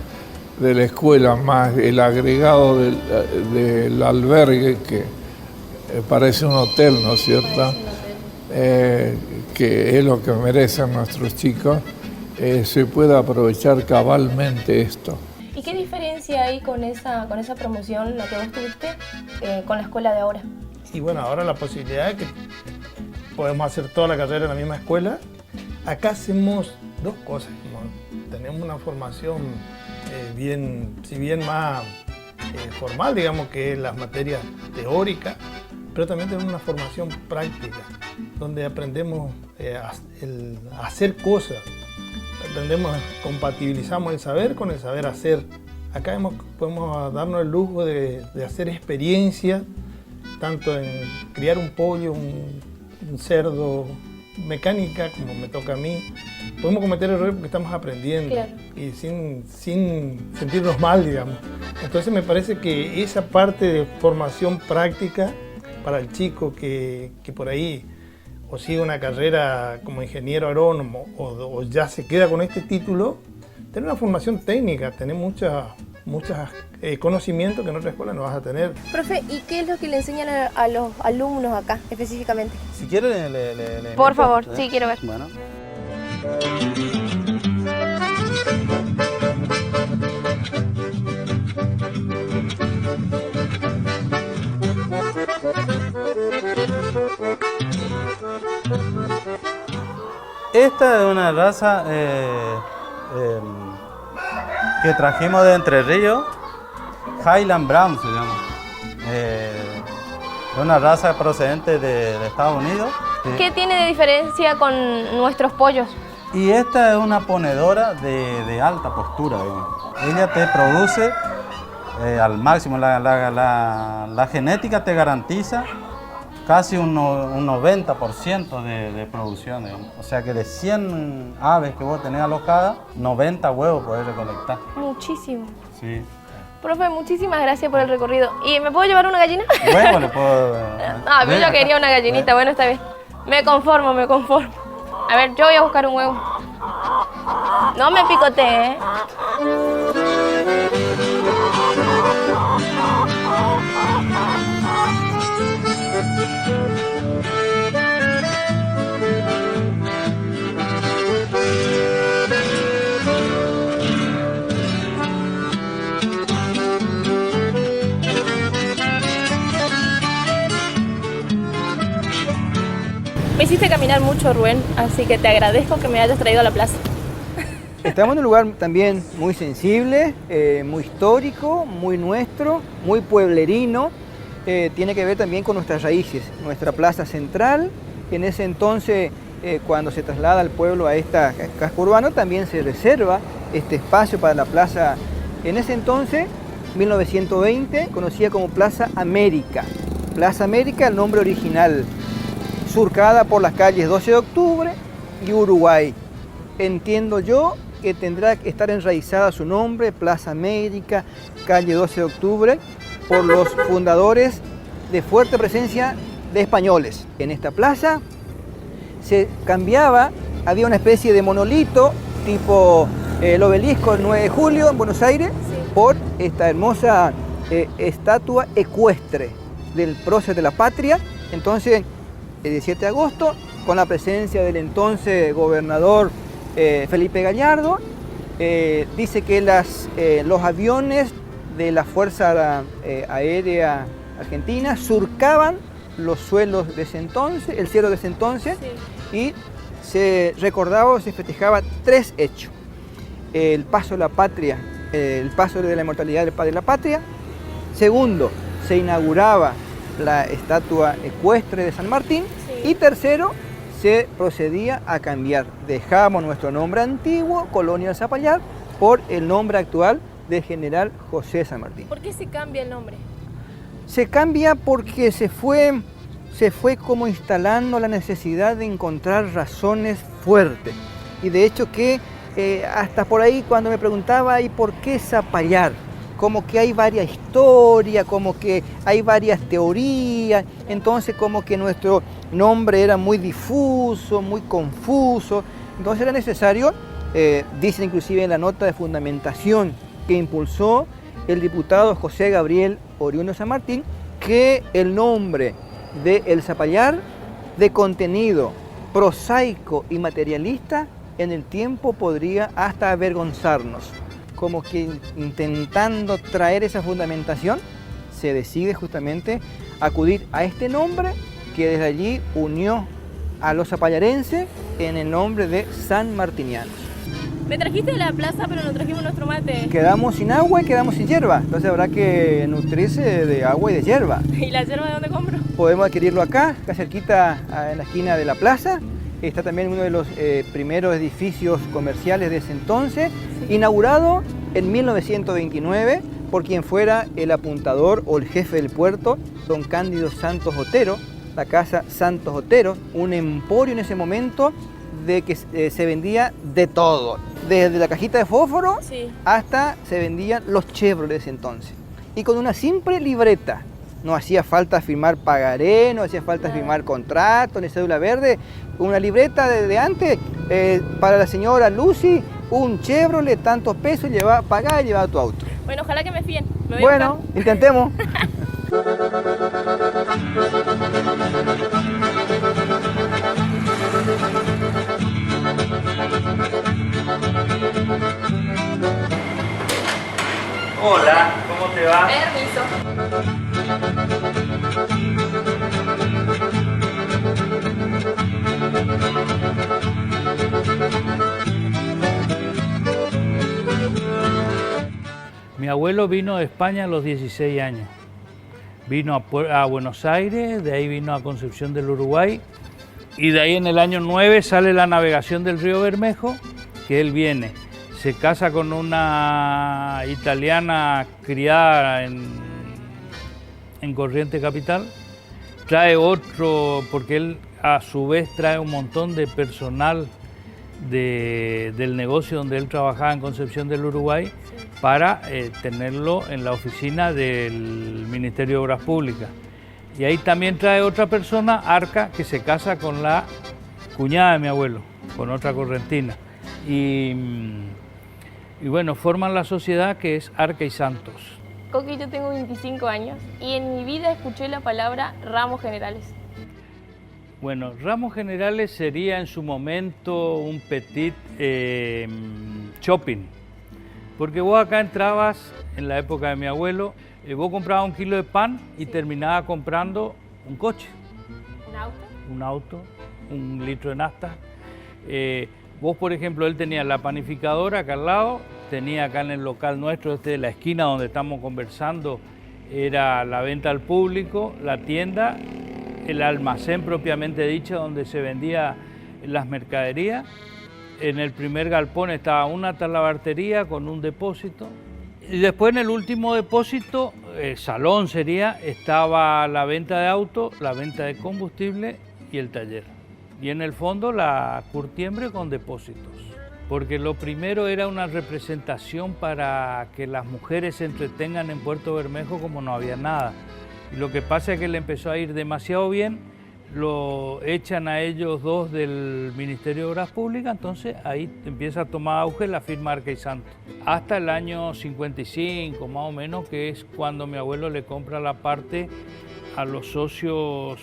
de la escuela, más el agregado del albergue, que parece un hotel, ¿no es cierto? Que es lo que merecen nuestros chicos, se puede aprovechar cabalmente esto. ¿Y qué diferencia hay con esa promoción, la que vos tuviste, con la escuela de ahora? Y bueno, ahora la posibilidad de que podemos hacer toda la carrera en la misma escuela. Acá hacemos dos cosas. Tenemos una formación si bien más formal, digamos, que es las materias teóricas, pero también tenemos una formación práctica, donde aprendemos a hacer cosas. Compatibilizamos el saber con el saber hacer. Acá podemos darnos el lujo de hacer experiencias, tanto en criar un pollo, un cerdo, mecánica, como me toca a mí. Podemos cometer errores porque estamos aprendiendo, claro, y sin sentirnos mal, digamos. Entonces me parece que esa parte de formación práctica para el chico que por ahí o sigue una carrera como ingeniero agrónomo o ya se queda con este título, tener una formación técnica, tener muchos conocimientos que en otra escuela no vas a tener. Profe, ¿y qué es lo que le enseñan a los alumnos acá específicamente? Si quiere, por favor, sí, quiero ver. Bueno. Esta es una raza que trajimos de Entre Ríos, Highland Brown se llama. Es una raza procedente de Estados Unidos. ¿Qué tiene de diferencia con nuestros pollos? Y esta es una ponedora de alta postura, digamos. Ella te produce al máximo, la genética te garantiza casi un 90% de producción, digamos. O sea que de 100 aves que vos tenés alocadas, 90 huevos podés recolectar. Muchísimo. Sí. Profe, muchísimas gracias por el recorrido. ¿Y me puedo llevar una gallina? Bueno, le puedo... Pero yo quería una gallinita, bueno, está bien. Me conformo. A ver, yo voy a buscar un huevo. No me picoteé, ¿eh? Me hiciste caminar mucho, Rubén, así que te agradezco que me hayas traído a la plaza. Estamos en un lugar también muy sensible, muy histórico, muy nuestro, muy pueblerino. Tiene que ver también con nuestras raíces. Nuestra plaza central, en ese entonces, cuando se traslada al pueblo a esta casco urbano, también se reserva este espacio para la plaza. En ese entonces, 1920, conocida como Plaza América. Plaza América, el nombre original, surcada por las calles 12 de octubre y Uruguay. Entiendo yo que tendrá que estar enraizada su nombre, Plaza América, calle 12 de octubre, por los fundadores de fuerte presencia de españoles. En esta plaza se cambiaba, había una especie de monolito tipo el obelisco del 9 de julio en Buenos Aires, por esta hermosa estatua ecuestre del prócer de la patria. Entonces, el 17 de agosto, con la presencia del entonces gobernador Felipe Gallardo, dice que los aviones de la Fuerza Aérea Argentina surcaban los suelos de ese entonces, el cielo de ese entonces, y se recordaba o se festejaba 3 hechos. El paso de la patria, el paso de la inmortalidad del padre de la patria. Segundo, se inauguraba la estatua ecuestre de San Martín. Y tercero, se procedía a cambiar. Dejamos nuestro nombre antiguo, Colonia del Zapallar, por el nombre actual de General José San Martín. ¿Por qué se cambia el nombre? Se cambia porque se fue como instalando la necesidad de encontrar razones fuertes. Y de hecho que hasta por ahí cuando me preguntaba, ¿y por qué Zapallar? Como que hay varias historias, como que hay varias teorías, entonces como que nuestro nombre era muy difuso, muy confuso, entonces era necesario, dice inclusive en la nota de fundamentación que impulsó el diputado José Gabriel oriundo San Martín, que el nombre de El Zapallar, de contenido prosaico y materialista, en el tiempo podría hasta avergonzarnos. Como que intentando traer esa fundamentación, se decide justamente acudir a este nombre que desde allí unió a los zapallarenses en el nombre de San Martinianos. Me trajiste de la plaza, pero no trajimos nuestro mate. Quedamos sin agua y quedamos sin hierba, entonces habrá que nutrirse de agua y de hierba. ¿Y la hierba de dónde compro? Podemos adquirirlo acá cerquita en la esquina de la plaza. Está también uno de los primeros edificios comerciales de ese entonces, inaugurado en 1929 por quien fuera el apuntador o el jefe del puerto, don Cándido Santos Otero, la casa Santos Otero, un emporio en ese momento de que se vendía de todo, desde la cajita de fósforo hasta se vendían los Chevrolet de ese entonces. Y con una simple libreta. No hacía falta firmar pagaré, no hacía falta firmar contrato, ni cédula verde. Una libreta de antes, para la señora Lucy, un Chevrolet, tantos pesos, pagá y llevaba tu auto. Bueno, ojalá que me fíen. Bueno, intentemos. Hola, ¿cómo te va? Permiso. Mi abuelo vino de España a los 16 años. Vino a Buenos Aires, de ahí vino a Concepción del Uruguay y de ahí en el año 9 sale la navegación del río Bermejo, que él viene. Se casa con una italiana criada en Corrientes Capital. Trae otro, porque él a su vez trae un montón de personal del negocio donde él trabajaba en Concepción del Uruguay para tenerlo en la oficina del Ministerio de Obras Públicas. Y ahí también trae otra persona, Arca, que se casa con la cuñada de mi abuelo, con otra correntina. Y bueno, forman la sociedad que es Arca y Santos. Coqui, yo tengo 25 años y en mi vida escuché la palabra ramos generales. Bueno, ramos generales sería en su momento un petit shopping. Porque vos acá entrabas, en la época de mi abuelo, vos comprabas 1 kilo de pan y terminabas comprando un coche. ¿Un auto? Un auto, 1 litro de nafta. Vos, por ejemplo, él tenía la panificadora acá al lado, tenía acá en el local nuestro, de la esquina donde estamos conversando, era la venta al público, la tienda, el almacén propiamente dicho, donde se vendía las mercaderías. En el primer galpón estaba una talabartería con un depósito. Y después en el último depósito, salón sería, estaba la venta de autos, la venta de combustible y el taller. Y en el fondo la curtiembre con depósitos. Porque lo primero era una representación para que las mujeres se entretengan en Puerto Bermejo como no había nada. Y lo que pasa es que le empezó a ir demasiado bien, lo echan a ellos dos del Ministerio de Obras Públicas, entonces ahí empieza a tomar auge la firma Arca y Santo. Hasta el año 55 más o menos, que es cuando mi abuelo le compra la parte a los socios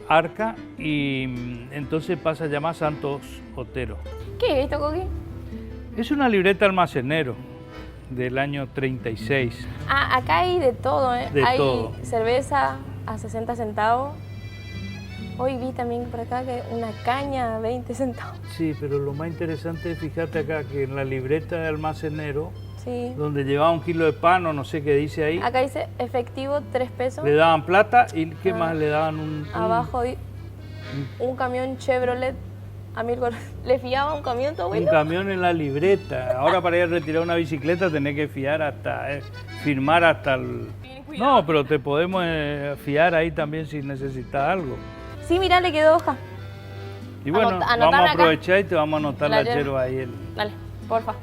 Arca y entonces pasa a llamar Santos Otero. ¿Qué es esto, Coqui? Es una libreta almacenero del año 36. Ah, acá hay de todo, ¿eh? De hay todo. cerveza a 60 centavos. Hoy vi también por acá que una caña a 20 centavos. Sí, pero lo más interesante es, fíjate acá, que en la libreta de almacenero, Sí. donde llevaba 1 kilo de pan o no sé qué dice ahí, Acá dice efectivo 3 pesos. le daban plata y ¿qué más le daban? Abajo un camión Chevrolet a 1000 colones. ¿Le fiaba un camión, tu abuelo? Un camión en la libreta. Ahora para ir a retirar una bicicleta tenés que fiar hasta, firmar hasta el... No, pero te podemos fiar ahí también si necesitas algo. Sí, mirá, le quedó hoja. Y bueno, Anotame vamos a acá. aprovechar y te vamos a anotar la yerba. yerba ahí. Dale, porfa.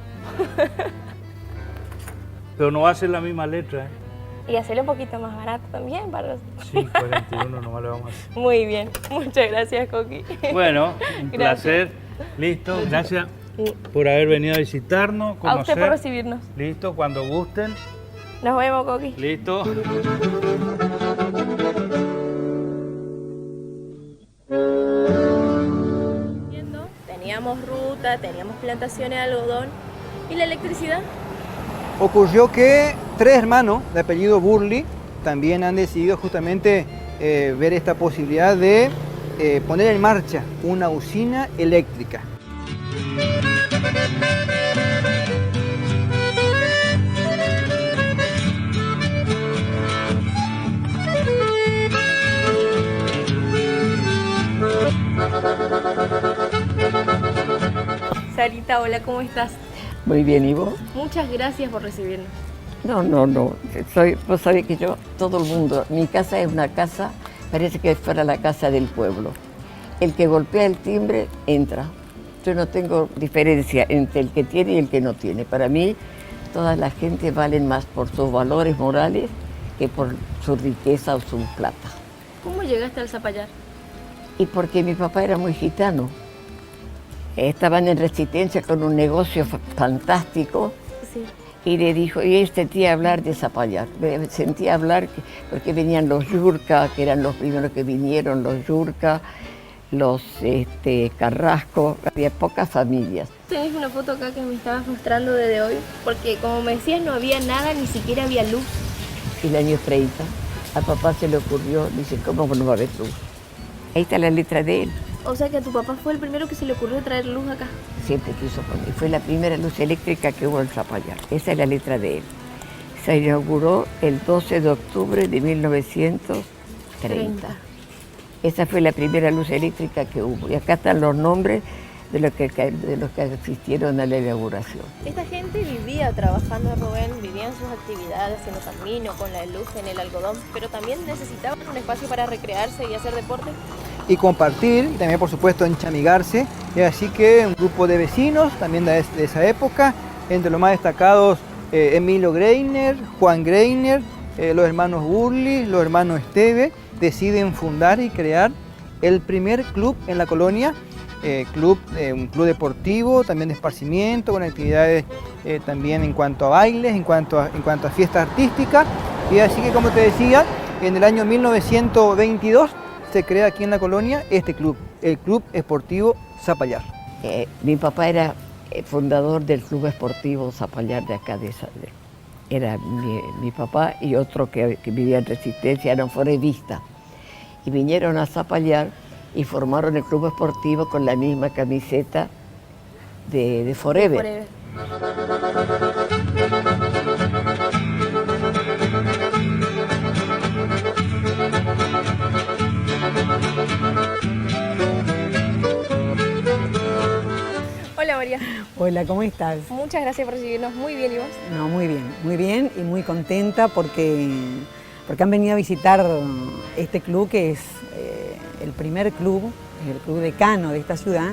Pero no va a ser la misma letra, ¿eh? Y hacerlo un poquito más barato también para los... Sí, 41 nomás le vamos a hacer. Muy bien, muchas gracias, Coqui. Bueno, un Gracias. placer. Listo, gracias por haber venido a visitarnos, conocer. A usted por recibirnos. Listo, cuando gusten. Nos vemos, Coqui. Listo. Teníamos ruta, teníamos plantaciones de algodón y la electricidad. Ocurrió que 3 hermanos de apellido Burley también han decidido justamente ver esta posibilidad de poner en marcha una usina eléctrica. Sarita, hola, ¿cómo estás? Muy bien, ¿y vos? Muchas gracias por recibirnos. No, vos sabés que yo, todo el mundo, mi casa es una casa, parece que fuera la casa del pueblo. El que golpea el timbre, entra. Yo no tengo diferencia entre el que tiene y el que no tiene. Para mí, toda la gente vale más por sus valores morales que por su riqueza o su plata. ¿Cómo llegaste al Zapallar? Y porque mi papá era muy gitano. Estaban en Resistencia con un negocio fantástico. Sí. Y le dijo, y sentía hablar de Zapallar, sentía hablar porque venían los Yurka, que eran los primeros que vinieron, los Yurka, los Carrasco, había pocas familias. Tenés una foto acá que me estabas mostrando desde hoy, porque como me decías no había nada, ni siquiera había luz. El año 30, a papá se le ocurrió, dice, ¿cómo no va a haber luz? Ahí está la letra de él. O sea que a tu papá fue el primero que se le ocurrió traer luz acá. Siempre quiso poner. Fue la primera luz eléctrica que hubo en Zapallar. Esa es la letra de él. Se inauguró el 12 de octubre de 1930. Esa fue la primera luz eléctrica que hubo. Y acá están los nombres de los que asistieron a la inauguración. Esta gente vivía trabajando, Rubén, vivían sus actividades en el camino, con la luz, en el algodón, pero también necesitaban un espacio para recrearse y hacer deporte. Y compartir, y también por supuesto enchamigarse. Y así que un grupo de vecinos también de esa época, entre los más destacados Emilio Greiner, Juan Greiner, los hermanos Burley, los hermanos Esteve, deciden fundar y crear el primer club en la colonia, un club deportivo, también de esparcimiento, con actividades también en cuanto a bailes, en cuanto a fiestas artísticas. Y así que, como te decía, en el año 1922 se crea aquí en la colonia este club, el Club Esportivo Zapallar. Mi papá era fundador del Club Esportivo Zapallar de acá, era mi papá y otro que vivía en Resistencia, eran forevistas. Y vinieron a Zapallar y formaron el Club Esportivo con la misma camiseta de Forever. Forever. Hola María. Hola, ¿cómo estás? Muchas gracias por recibirnos. Muy bien, ¿y vos? No, muy bien y muy contenta porque han venido a visitar este club que es el primer club, el club decano de esta ciudad.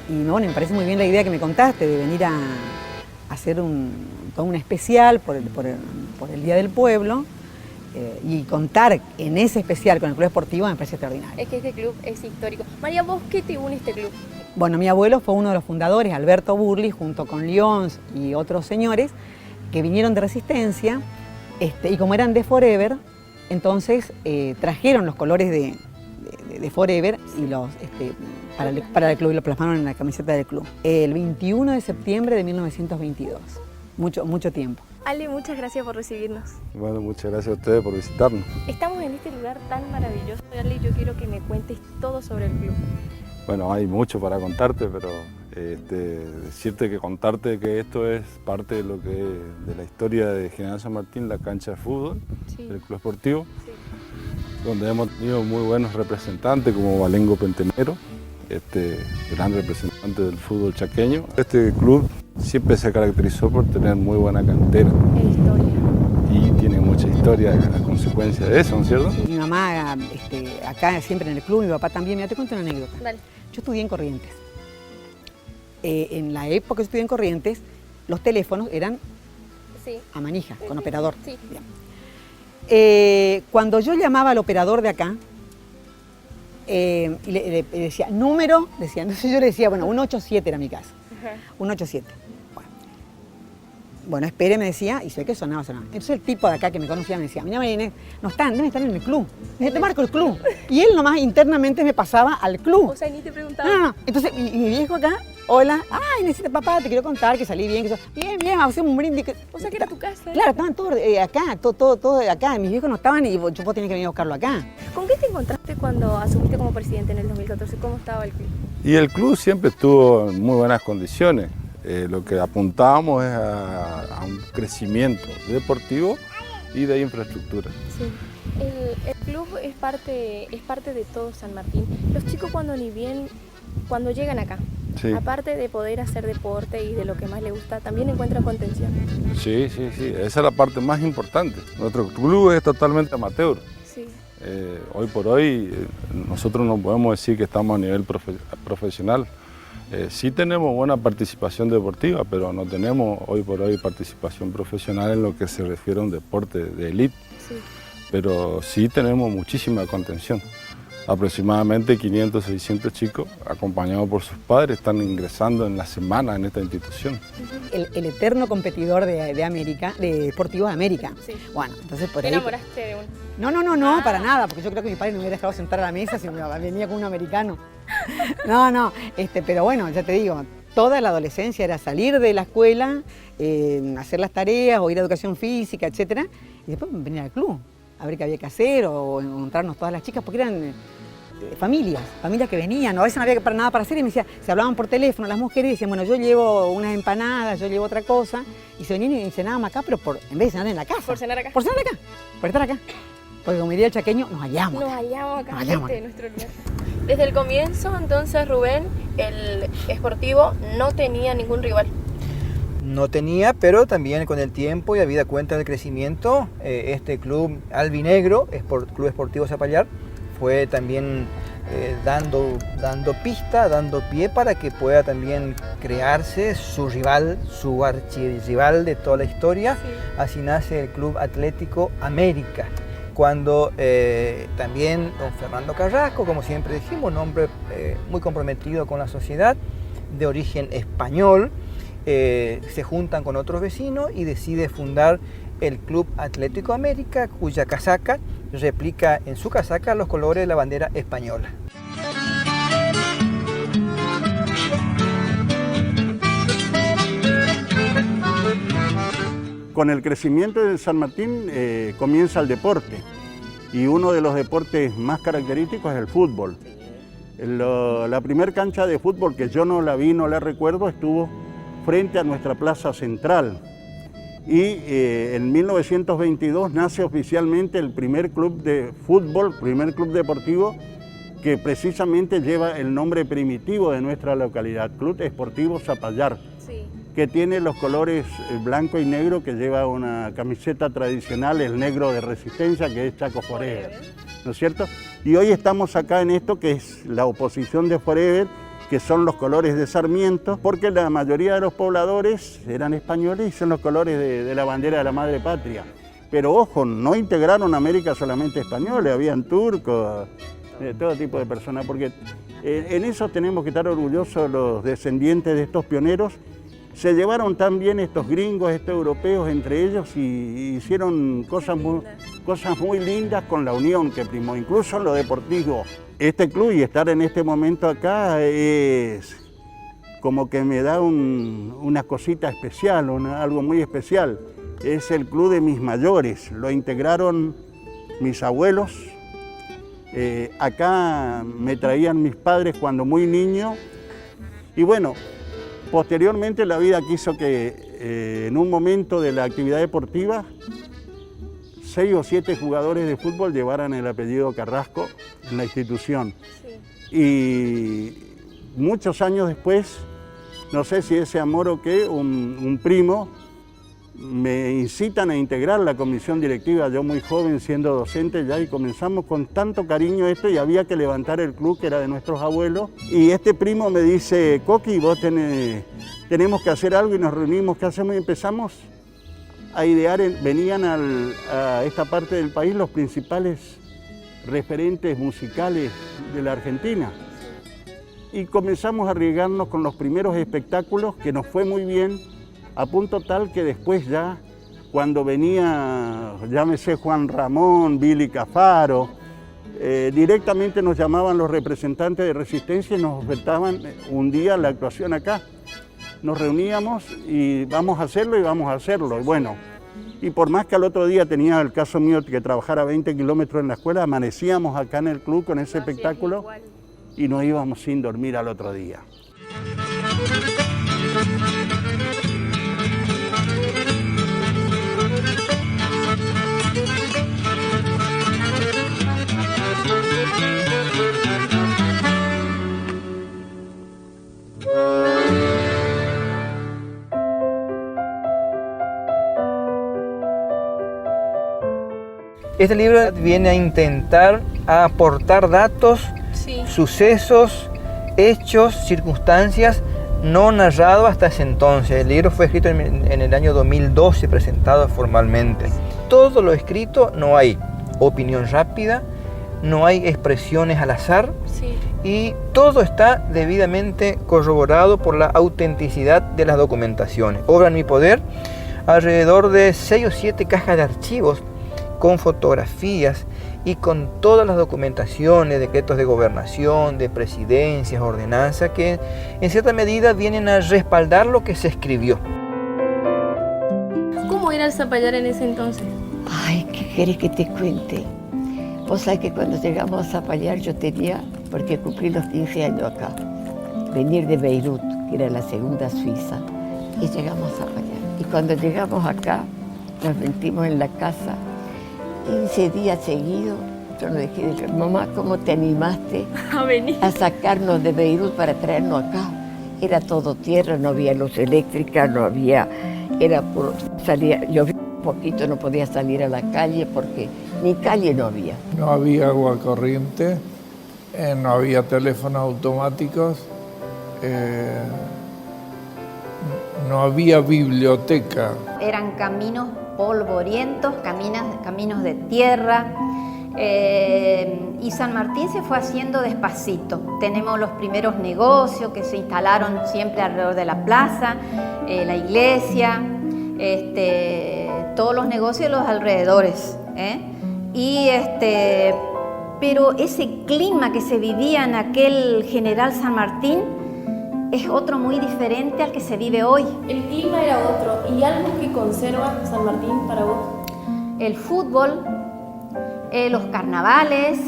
Y bueno, me parece muy bien la idea que me contaste de venir a hacer todo un especial por el Día del Pueblo y contar en ese especial con el Club Esportivo me parece extraordinario. Es que este club es histórico. María, ¿vos qué te une a este club? Bueno, mi abuelo fue uno de los fundadores, Alberto Burli, junto con Lyons y otros señores que vinieron de Resistencia y como eran de Forever, entonces trajeron los colores de Forever y los para el club y lo plasmaron en la camiseta del club. El 21 de septiembre de 1922, mucho tiempo. Ale, muchas gracias por recibirnos. Bueno, muchas gracias a ustedes por visitarnos. Estamos en este lugar tan maravilloso, Ale, yo quiero que me cuentes todo sobre el club. Bueno, hay mucho para contarte, pero decirte que contarte que esto es parte de lo que de la historia de General San Martín, la cancha de fútbol, del Club Esportivo, donde hemos tenido muy buenos representantes como Valengo Pentenero, gran representante del fútbol chaqueño. Este club siempre se caracterizó por tener muy buena cantera. Y tiene mucha historia a consecuencia de eso, ¿no es cierto? Mi mamá acá siempre en el club, mi papá también. Mira, te cuento una anécdota. Dale. Yo estudié en Corrientes. En la época que estudié en Corrientes, los teléfonos eran a manija, con operador. Sí. Cuando yo llamaba al operador de acá, y le decía, número, entonces yo le decía, bueno, 187 era mi casa, 187. Bueno, espere, me decía, y sé que sonaba. Entonces el tipo de acá que me conocía me decía, mira María Inés, deben estar en el club. Me dice, te marco el club. Y él nomás internamente me pasaba al club. O sea, ni te preguntaba. No. Entonces, y mi viejo acá, hola, necesita papá, te quiero contar que salí bien, que bien, hacemos un brindis. O sea, que era tu casa. Claro, estaban todos acá, todo de acá. Mis viejos no estaban y yo tenía que venir a buscarlo acá. ¿Con qué te encontraste cuando asumiste como presidente en el 2014? ¿Cómo estaba el club? Y el club siempre estuvo en muy buenas condiciones. Lo que apuntábamos es a un crecimiento deportivo y de infraestructura. Sí. El club es parte de todo San Martín. Los chicos cuando llegan acá, aparte de poder hacer deporte y de lo que más les gusta, también encuentran contención. Sí, esa es la parte más importante. Nuestro club es totalmente amateur. Sí. Hoy por hoy nosotros no podemos decir que estamos a nivel profesional. Sí tenemos buena participación deportiva, pero no tenemos hoy por hoy participación profesional en lo que se refiere a un deporte de élite. Sí. Pero sí tenemos muchísima contención. Aproximadamente 500, 600 chicos, acompañados por sus padres, están ingresando en la semana en esta institución. El eterno competidor de América, de Deportivos de América. Sí. Bueno, entonces por ahí... ¿Te enamoraste de uno? No, para nada, porque yo creo que mi padre no me hubiera dejado sentar a la mesa si venía con un americano. No, pero bueno, ya te digo, toda la adolescencia era salir de la escuela, hacer las tareas o ir a educación física, etcétera, y después venir al club, a ver qué había que hacer o encontrarnos todas las chicas, porque eran familias que venían, a veces no había nada para hacer y me decía, se hablaban por teléfono las mujeres y decían, bueno, yo llevo unas empanadas, yo llevo otra cosa, y se venían y cenábamos acá, pero en vez de cenar en la casa. Por cenar acá. Por estar acá. Porque como diría el chaqueño, nos hallamos acá. En nuestro lugar. Desde el comienzo, entonces, Rubén, el Esportivo no tenía ningún rival. No tenía, pero también con el tiempo y habida cuenta del crecimiento, este club albinegro, Club Esportivo Zapallar, fue también dando pista, dando pie para que pueda también crearse su rival, su archirrival de toda la historia. Sí. Así nace el Club Atlético América. Cuando también don Fernando Carrasco, como siempre dijimos, un hombre muy comprometido con la sociedad, de origen español, se juntan con otros vecinos y decide fundar el Club Atlético América, cuya casaca replica en su casaca los colores de la bandera española. Con el crecimiento de San Martín comienza el deporte y uno de los deportes más característicos es el fútbol. La primera cancha de fútbol que yo no la vi, no la recuerdo, estuvo frente a nuestra plaza central. Y en 1922 nace oficialmente el primer club de fútbol, primer club deportivo, que precisamente lleva el nombre primitivo de nuestra localidad, Club Esportivo Zapallar, que tiene los colores blanco y negro, que lleva una camiseta tradicional, el negro de Resistencia, que es Chaco Forever, ¿no es cierto? Y hoy estamos acá en esto que es la oposición de Forever, que son los colores de Sarmiento, porque la mayoría de los pobladores eran españoles y son los colores de la bandera de la madre patria. Pero ojo, no integraron América solamente españoles, habían turcos, todo tipo de personas, porque en eso tenemos que estar orgullosos los descendientes de estos pioneros. Se llevaron tan bien estos gringos, estos europeos entre ellos y hicieron cosas muy lindas con la unión que primó, incluso en lo deportivo. Este club y estar en este momento acá es como que me da una cosita especial, algo muy especial. Es el club de mis mayores, lo integraron mis abuelos. Acá me traían mis padres cuando muy niño y bueno, posteriormente la vida quiso que en un momento de la actividad deportiva 6 o 7 jugadores de fútbol llevaran el apellido Carrasco en la institución. Y muchos años después, no sé si ese amor o qué, un primo me incitan a integrar la comisión directiva, yo muy joven siendo docente ya, y comenzamos con tanto cariño esto y había que levantar el club que era de nuestros abuelos. Y este primo me dice, Coqui, vos tenemos que hacer algo, y nos reunimos, ¿qué hacemos? Y empezamos a idear, venían a esta parte del país los principales referentes musicales de la Argentina. Y comenzamos a arriesgarnos con los primeros espectáculos, que nos fue muy bien, a punto tal que después ya, cuando venía, llámese Juan Ramón, Billy Cafaro, directamente nos llamaban los representantes de Resistencia y nos ofertaban un día la actuación acá. Nos reuníamos y vamos a hacerlo y vamos a hacerlo. Y bueno, y por más que al otro día tenía el caso mío que trabajara 20 kilómetros en la escuela, amanecíamos acá en el club con ese espectáculo y nos íbamos sin dormir al otro día. Este libro viene a intentar aportar datos, sucesos, hechos, circunstancias no narrados hasta ese entonces. El libro fue escrito en el año 2012, presentado formalmente. Todo lo escrito, no hay opinión rápida, no hay expresiones al azar, y todo está debidamente corroborado por la autenticidad de las documentaciones. Obra en mi poder alrededor de 6 o 7 cajas de archivos con fotografías y con todas las documentaciones, decretos de gobernación, de presidencias, ordenanzas, que en cierta medida vienen a respaldar lo que se escribió. ¿Cómo era el Zapallar en ese entonces? Ay, ¿qué querés que te cuente? Vos sabés que cuando llegamos a Zapallar yo tenía, porque cumplí los 15 años acá, venir de Beirut, que era la segunda Suiza, y llegamos a Zapallar. Y cuando llegamos acá, nos metimos en la casa, 15 días seguidos, yo no dejé de decir, mamá, ¿cómo te animaste a sacarnos de Beirut para traernos acá? Era todo tierra, no había luz eléctrica, no había, era puro, llovía un poquito, no podía salir a la calle porque ni calle no había. No había agua corriente, no había teléfonos automáticos, no había biblioteca. Eran caminos polvorientos, caminos de tierra, y San Martín se fue haciendo despacito. Tenemos los primeros negocios que se instalaron siempre alrededor de la plaza, la iglesia, todos los negocios de los alrededores, pero ese clima que se vivía en aquel General San Martín es otro muy diferente al que se vive hoy. El clima era otro. ¿Y algo que conserva San Martín para vos? El fútbol, los carnavales,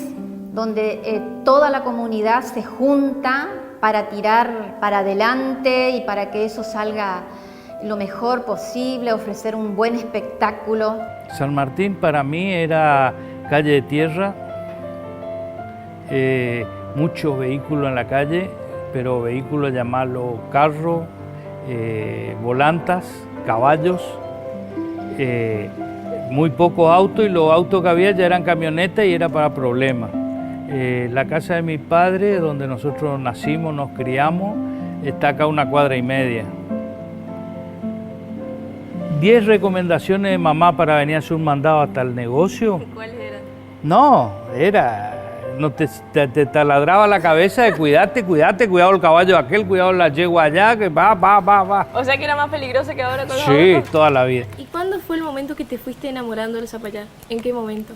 donde toda la comunidad se junta para tirar para adelante y para que eso salga lo mejor posible, ofrecer un buen espectáculo. San Martín para mí era calle de tierra, muchos vehículos en la calle, pero vehículos llamarlo carro, volantas, caballos, muy pocos autos, y los autos que había ya eran camionetas y era para problemas. La casa de mi padre, donde nosotros nacimos, nos criamos, está acá a 1,5 cuadras. 10 recomendaciones de mamá para venir a hacer un mandado hasta el negocio. ¿Cuáles eran? No, no te taladraba la cabeza de cuidado el caballo de aquel, cuidado la yegua allá, que va. O sea que era más peligroso que ahora con los Sí, autos. toda la vida. ¿Y cuándo fue el momento que te fuiste enamorando del Zapallar? ¿En qué momento?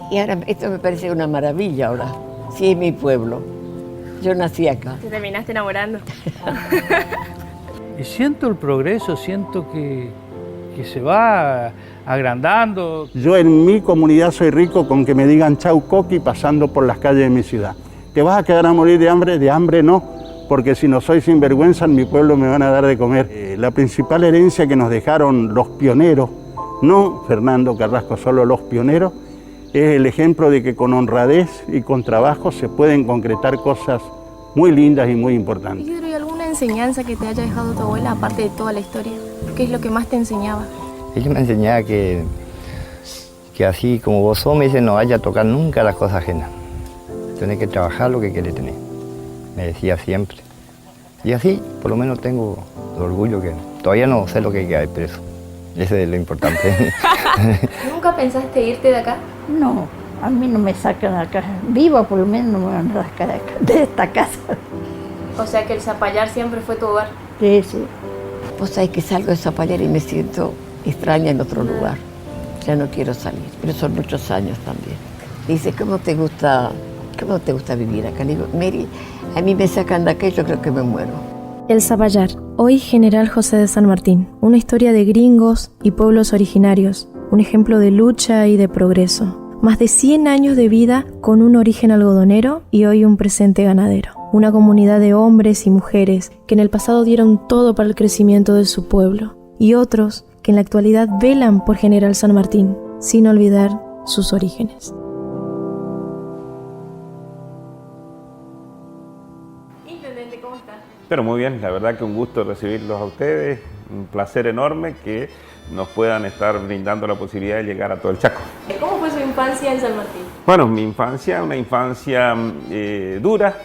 Y ahora esto me parece una maravilla ahora. Sí, es mi pueblo. Yo nací acá. Te terminaste enamorando. Y siento el progreso, siento que se va agrandando. Yo en mi comunidad soy rico con que me digan chau coqui pasando por las calles de mi ciudad. ¿Te vas a quedar a morir de hambre? De hambre no, porque si no soy sinvergüenza en mi pueblo me van a dar de comer. La principal herencia que nos dejaron los pioneros, no Fernando Carrasco, solo los pioneros, es el ejemplo de que con honradez y con trabajo se pueden concretar cosas muy lindas y muy importantes. Isidro, ¿y alguna enseñanza que te haya dejado tu abuela, aparte de toda la historia? ¿Qué es lo que más te enseñaba? Ella me enseñaba que así como vos sos, me dice, no vaya a tocar nunca las cosas ajenas. Tenés que trabajar lo que querés tener. Me decía siempre. Y así, por lo menos tengo el orgullo que todavía no sé lo que hay que hacer preso. Eso es lo importante. ¿Nunca pensaste irte de acá? No, a mí no me sacan de acá. Viva por lo menos no me van a sacar de acá, de esta casa. O sea que el Zapallar siempre fue tu hogar. Sí, sí. Vos sabés que salgo de Zapallar y me siento extraña en otro lugar. Ya no quiero salir, pero son muchos años también. Dice, ¿cómo te gusta vivir acá? Le digo, Mary, a mí me sacan de acá y yo creo que me muero. El Zapallar, hoy General José de San Martín. Una historia de gringos y pueblos originarios. Un ejemplo de lucha y de progreso. Más de 100 años de vida con un origen algodonero y hoy un presente ganadero. Una comunidad de hombres y mujeres que en el pasado dieron todo para el crecimiento de su pueblo. Y otros que en la actualidad velan por General San Martín, sin olvidar sus orígenes. Intendente, ¿cómo está? Pero muy bien, la verdad que un gusto recibirlos a ustedes, un placer enorme que nos puedan estar brindando la posibilidad de llegar a todo el Chaco. ¿Cómo fue su infancia en San Martín? Bueno, mi infancia, una infancia dura,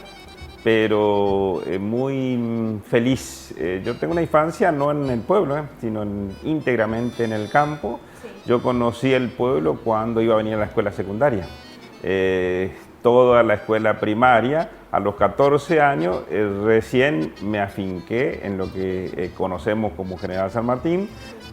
pero muy feliz. Yo tengo una infancia no en el pueblo, sino íntegramente en el campo. Sí. Yo conocí el pueblo cuando iba a venir a la escuela secundaria. Toda la escuela primaria, a los 14 años, recién me afinqué en lo que conocemos como General San Martín.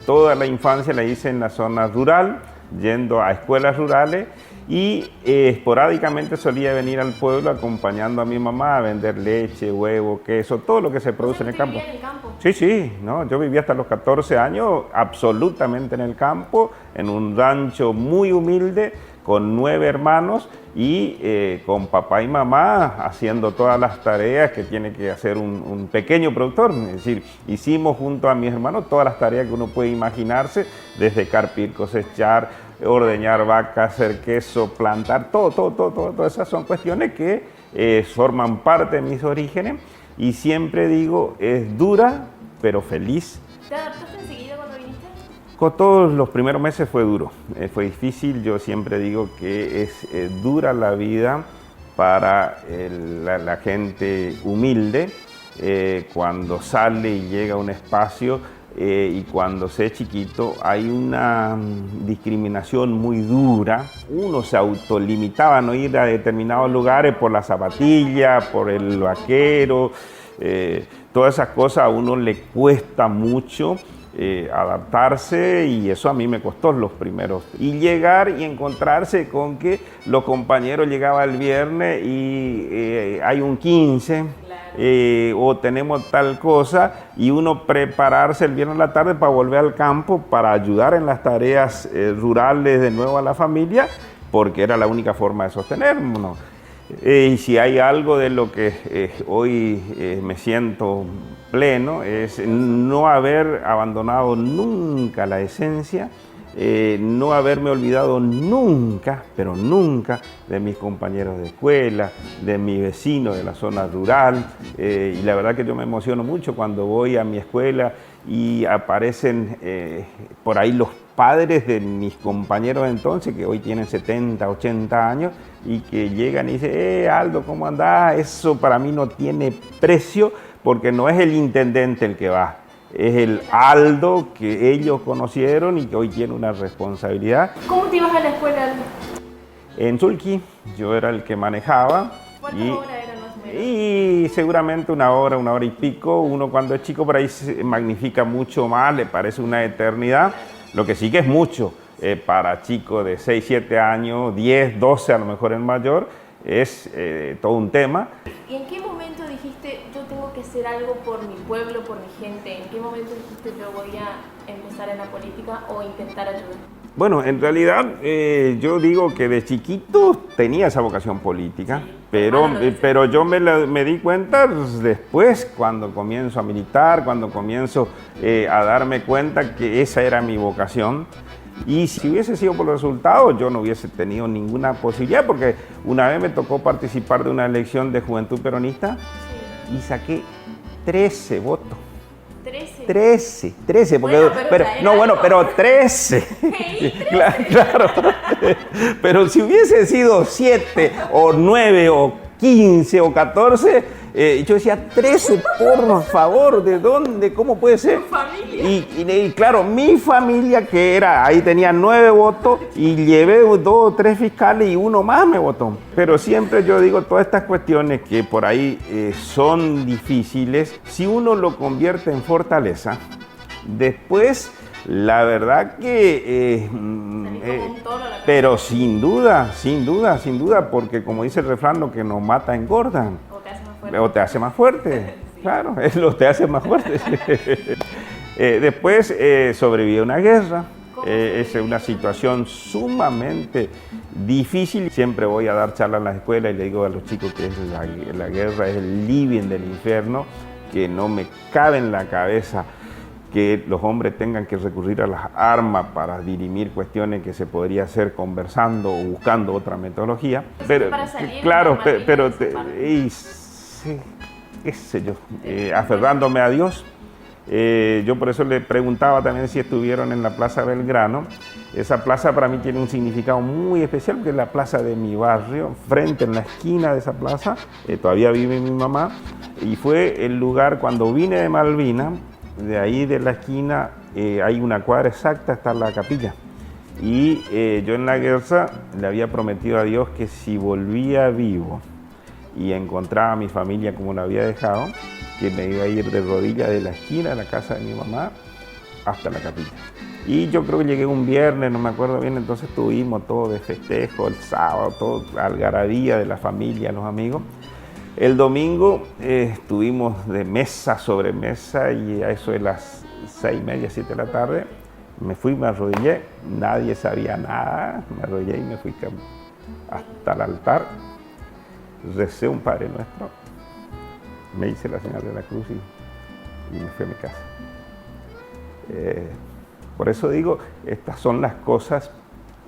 Toda la infancia la hice en la zona rural, yendo a escuelas rurales, y esporádicamente solía venir al pueblo acompañando a mi mamá a vender leche, huevo, queso, todo lo que se produce en el campo. ¿En el campo? Sí, ¿no? Yo viví hasta los 14 años absolutamente en el campo, en un rancho muy humilde, con 9 hermanos y con papá y mamá haciendo todas las tareas que tiene que hacer un pequeño productor. Es decir, hicimos junto a mis hermanos todas las tareas que uno puede imaginarse, desde carpir, cosechar, ordeñar vacas, hacer queso, plantar, todas esas son cuestiones que forman parte de mis orígenes, y siempre digo, es dura pero feliz. ¿Te adaptaste enseguida cuando viniste? Con todos los primeros meses fue duro, fue difícil. Yo siempre digo que es dura la vida para la gente humilde, cuando sale y llega a un espacio y cuando se es chiquito hay una discriminación muy dura. Uno se autolimitaba a no ir a determinados lugares por la zapatilla, por el vaquero, todas esas cosas a uno le cuesta mucho adaptarse, y eso a mí me costó los primeros. Y llegar y encontrarse con que los compañeros llegaban el viernes y hay un 15, o tenemos tal cosa, y uno prepararse el viernes a la tarde para volver al campo para ayudar en las tareas rurales de nuevo a la familia, porque era la única forma de sostenernos. Y si hay algo de lo que hoy me siento pleno es no haber abandonado nunca la esencia, no haberme olvidado nunca, pero nunca, de mis compañeros de escuela, de mis vecinos de la zona rural. Y la verdad que yo me emociono mucho cuando voy a mi escuela y aparecen por ahí los padres de mis compañeros de entonces, que hoy tienen 70, 80 años, y que llegan y dicen, Aldo, ¿cómo andás? Eso para mí no tiene precio, porque no es el intendente el que va, es el Aldo que ellos conocieron y que hoy tiene una responsabilidad. ¿Cómo te ibas a la escuela, Aldo? En Zulqui, yo era el que manejaba. ¿Cuántas horas eran más o menos? Y seguramente una hora y pico. Uno cuando es chico por ahí se magnifica mucho más, le parece una eternidad. Lo que sí que es mucho para chicos de 6, 7 años, 10, 12 a lo mejor en mayor, es todo un tema. ¿Y en qué momento dijiste, yo tengo que hacer algo por mi pueblo, por mi gente? ¿En qué momento dijiste, yo voy a empezar en la política o intentar ayudar? Bueno, en realidad yo digo que de chiquito tenía esa vocación política, sí, pero yo me di cuenta después cuando comienzo a militar, cuando comienzo a darme cuenta que esa era mi vocación. Y si hubiese sido por los resultados, yo no hubiese tenido ninguna posibilidad, porque una vez me tocó participar de una elección de Juventud Peronista y saqué 13 votos. 13, porque, bueno, pero 13. Claro. Pero si hubiese sido 7 o 9 o 15 o 14, yo decía 13, por favor, ¿de dónde? ¿Cómo puede ser? Y claro, mi familia, que era, ahí tenía 9 votos y llevé 2 o 3 fiscales y uno más me votó. Pero siempre yo digo, todas estas cuestiones que por ahí son difíciles, si uno lo convierte en fortaleza, después la verdad que pero sin duda, porque como dice el refrán, lo que nos mata engorda o te hace más fuerte. Claro, lo te hace más fuerte. Después sobreviví a una guerra. Es una situación sumamente difícil. Siempre voy a dar charlas en las escuelas y le digo a los chicos que la guerra es el living del infierno, que no me cabe en la cabeza que los hombres tengan que recurrir a las armas para dirimir cuestiones que se podría hacer conversando o buscando otra metodología. Pero, claro, pero sí, qué sé yo, aferrándome a Dios. Yo por eso le preguntaba también si estuvieron en la Plaza Belgrano. Esa plaza para mí tiene un significado muy especial, porque es la plaza de mi barrio. Frente, en la esquina de esa plaza, todavía vive mi mamá, y fue el lugar cuando vine de Malvinas. De ahí de la esquina hay una cuadra exacta, está la capilla. Y yo en la guerra le había prometido a Dios que si volvía vivo y encontraba a mi familia como la había dejado, que me iba a ir de rodillas de la esquina de la casa de mi mamá hasta la capilla. Y yo creo que llegué un viernes, no me acuerdo bien, entonces estuvimos todo de festejo, el sábado, todo algarabía de la familia, los amigos. El domingo estuvimos de mesa sobre mesa y a eso de las 6:30, 7 de la tarde me fui, me arrodillé, nadie sabía nada, me arrodillé y me fui hasta el altar, recé un Padre Nuestro, me hice la señal de la cruz y me fui a mi casa. Por eso digo, estas son las cosas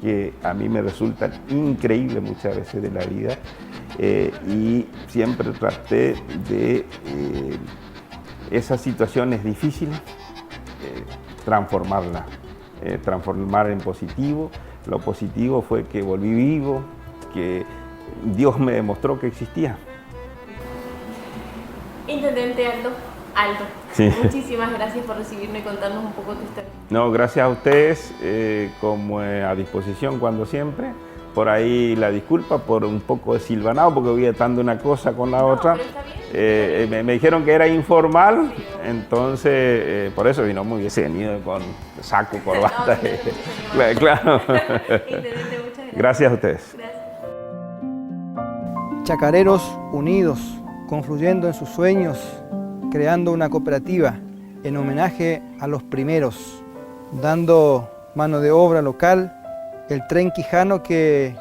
que a mí me resultan increíbles muchas veces de la vida, y siempre traté de esas situaciones difíciles transformarlas, transformar en positivo. Lo positivo fue que volví vivo, que Dios me demostró que existía. Intendente Aldo, sí. Muchísimas gracias por recibirme y contarnos un poco tu historia. No, gracias a ustedes, como a disposición cuando siempre. Por ahí la disculpa por un poco de silvanado, porque voy atando una cosa con la otra. Me dijeron que era informal, entonces por eso vino muy bien, venido con saco, corbata. Claro. Gracias a ustedes. Chacareros unidos, confluyendo en sus sueños, creando una cooperativa en homenaje a los primeros, dando mano de obra local, el tren Quijano que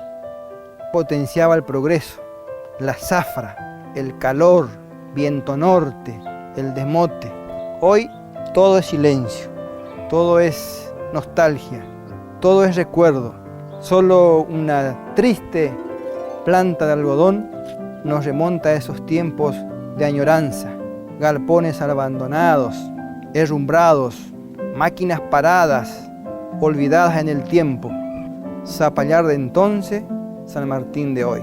potenciaba el progreso, la zafra, el calor, viento norte, el desmote. Hoy todo es silencio, todo es nostalgia, todo es recuerdo. Solo una triste planta de algodón nos remonta a esos tiempos de añoranza, galpones abandonados, herrumbrados, máquinas paradas, olvidadas en el tiempo. Zapallar de entonces, San Martín de hoy.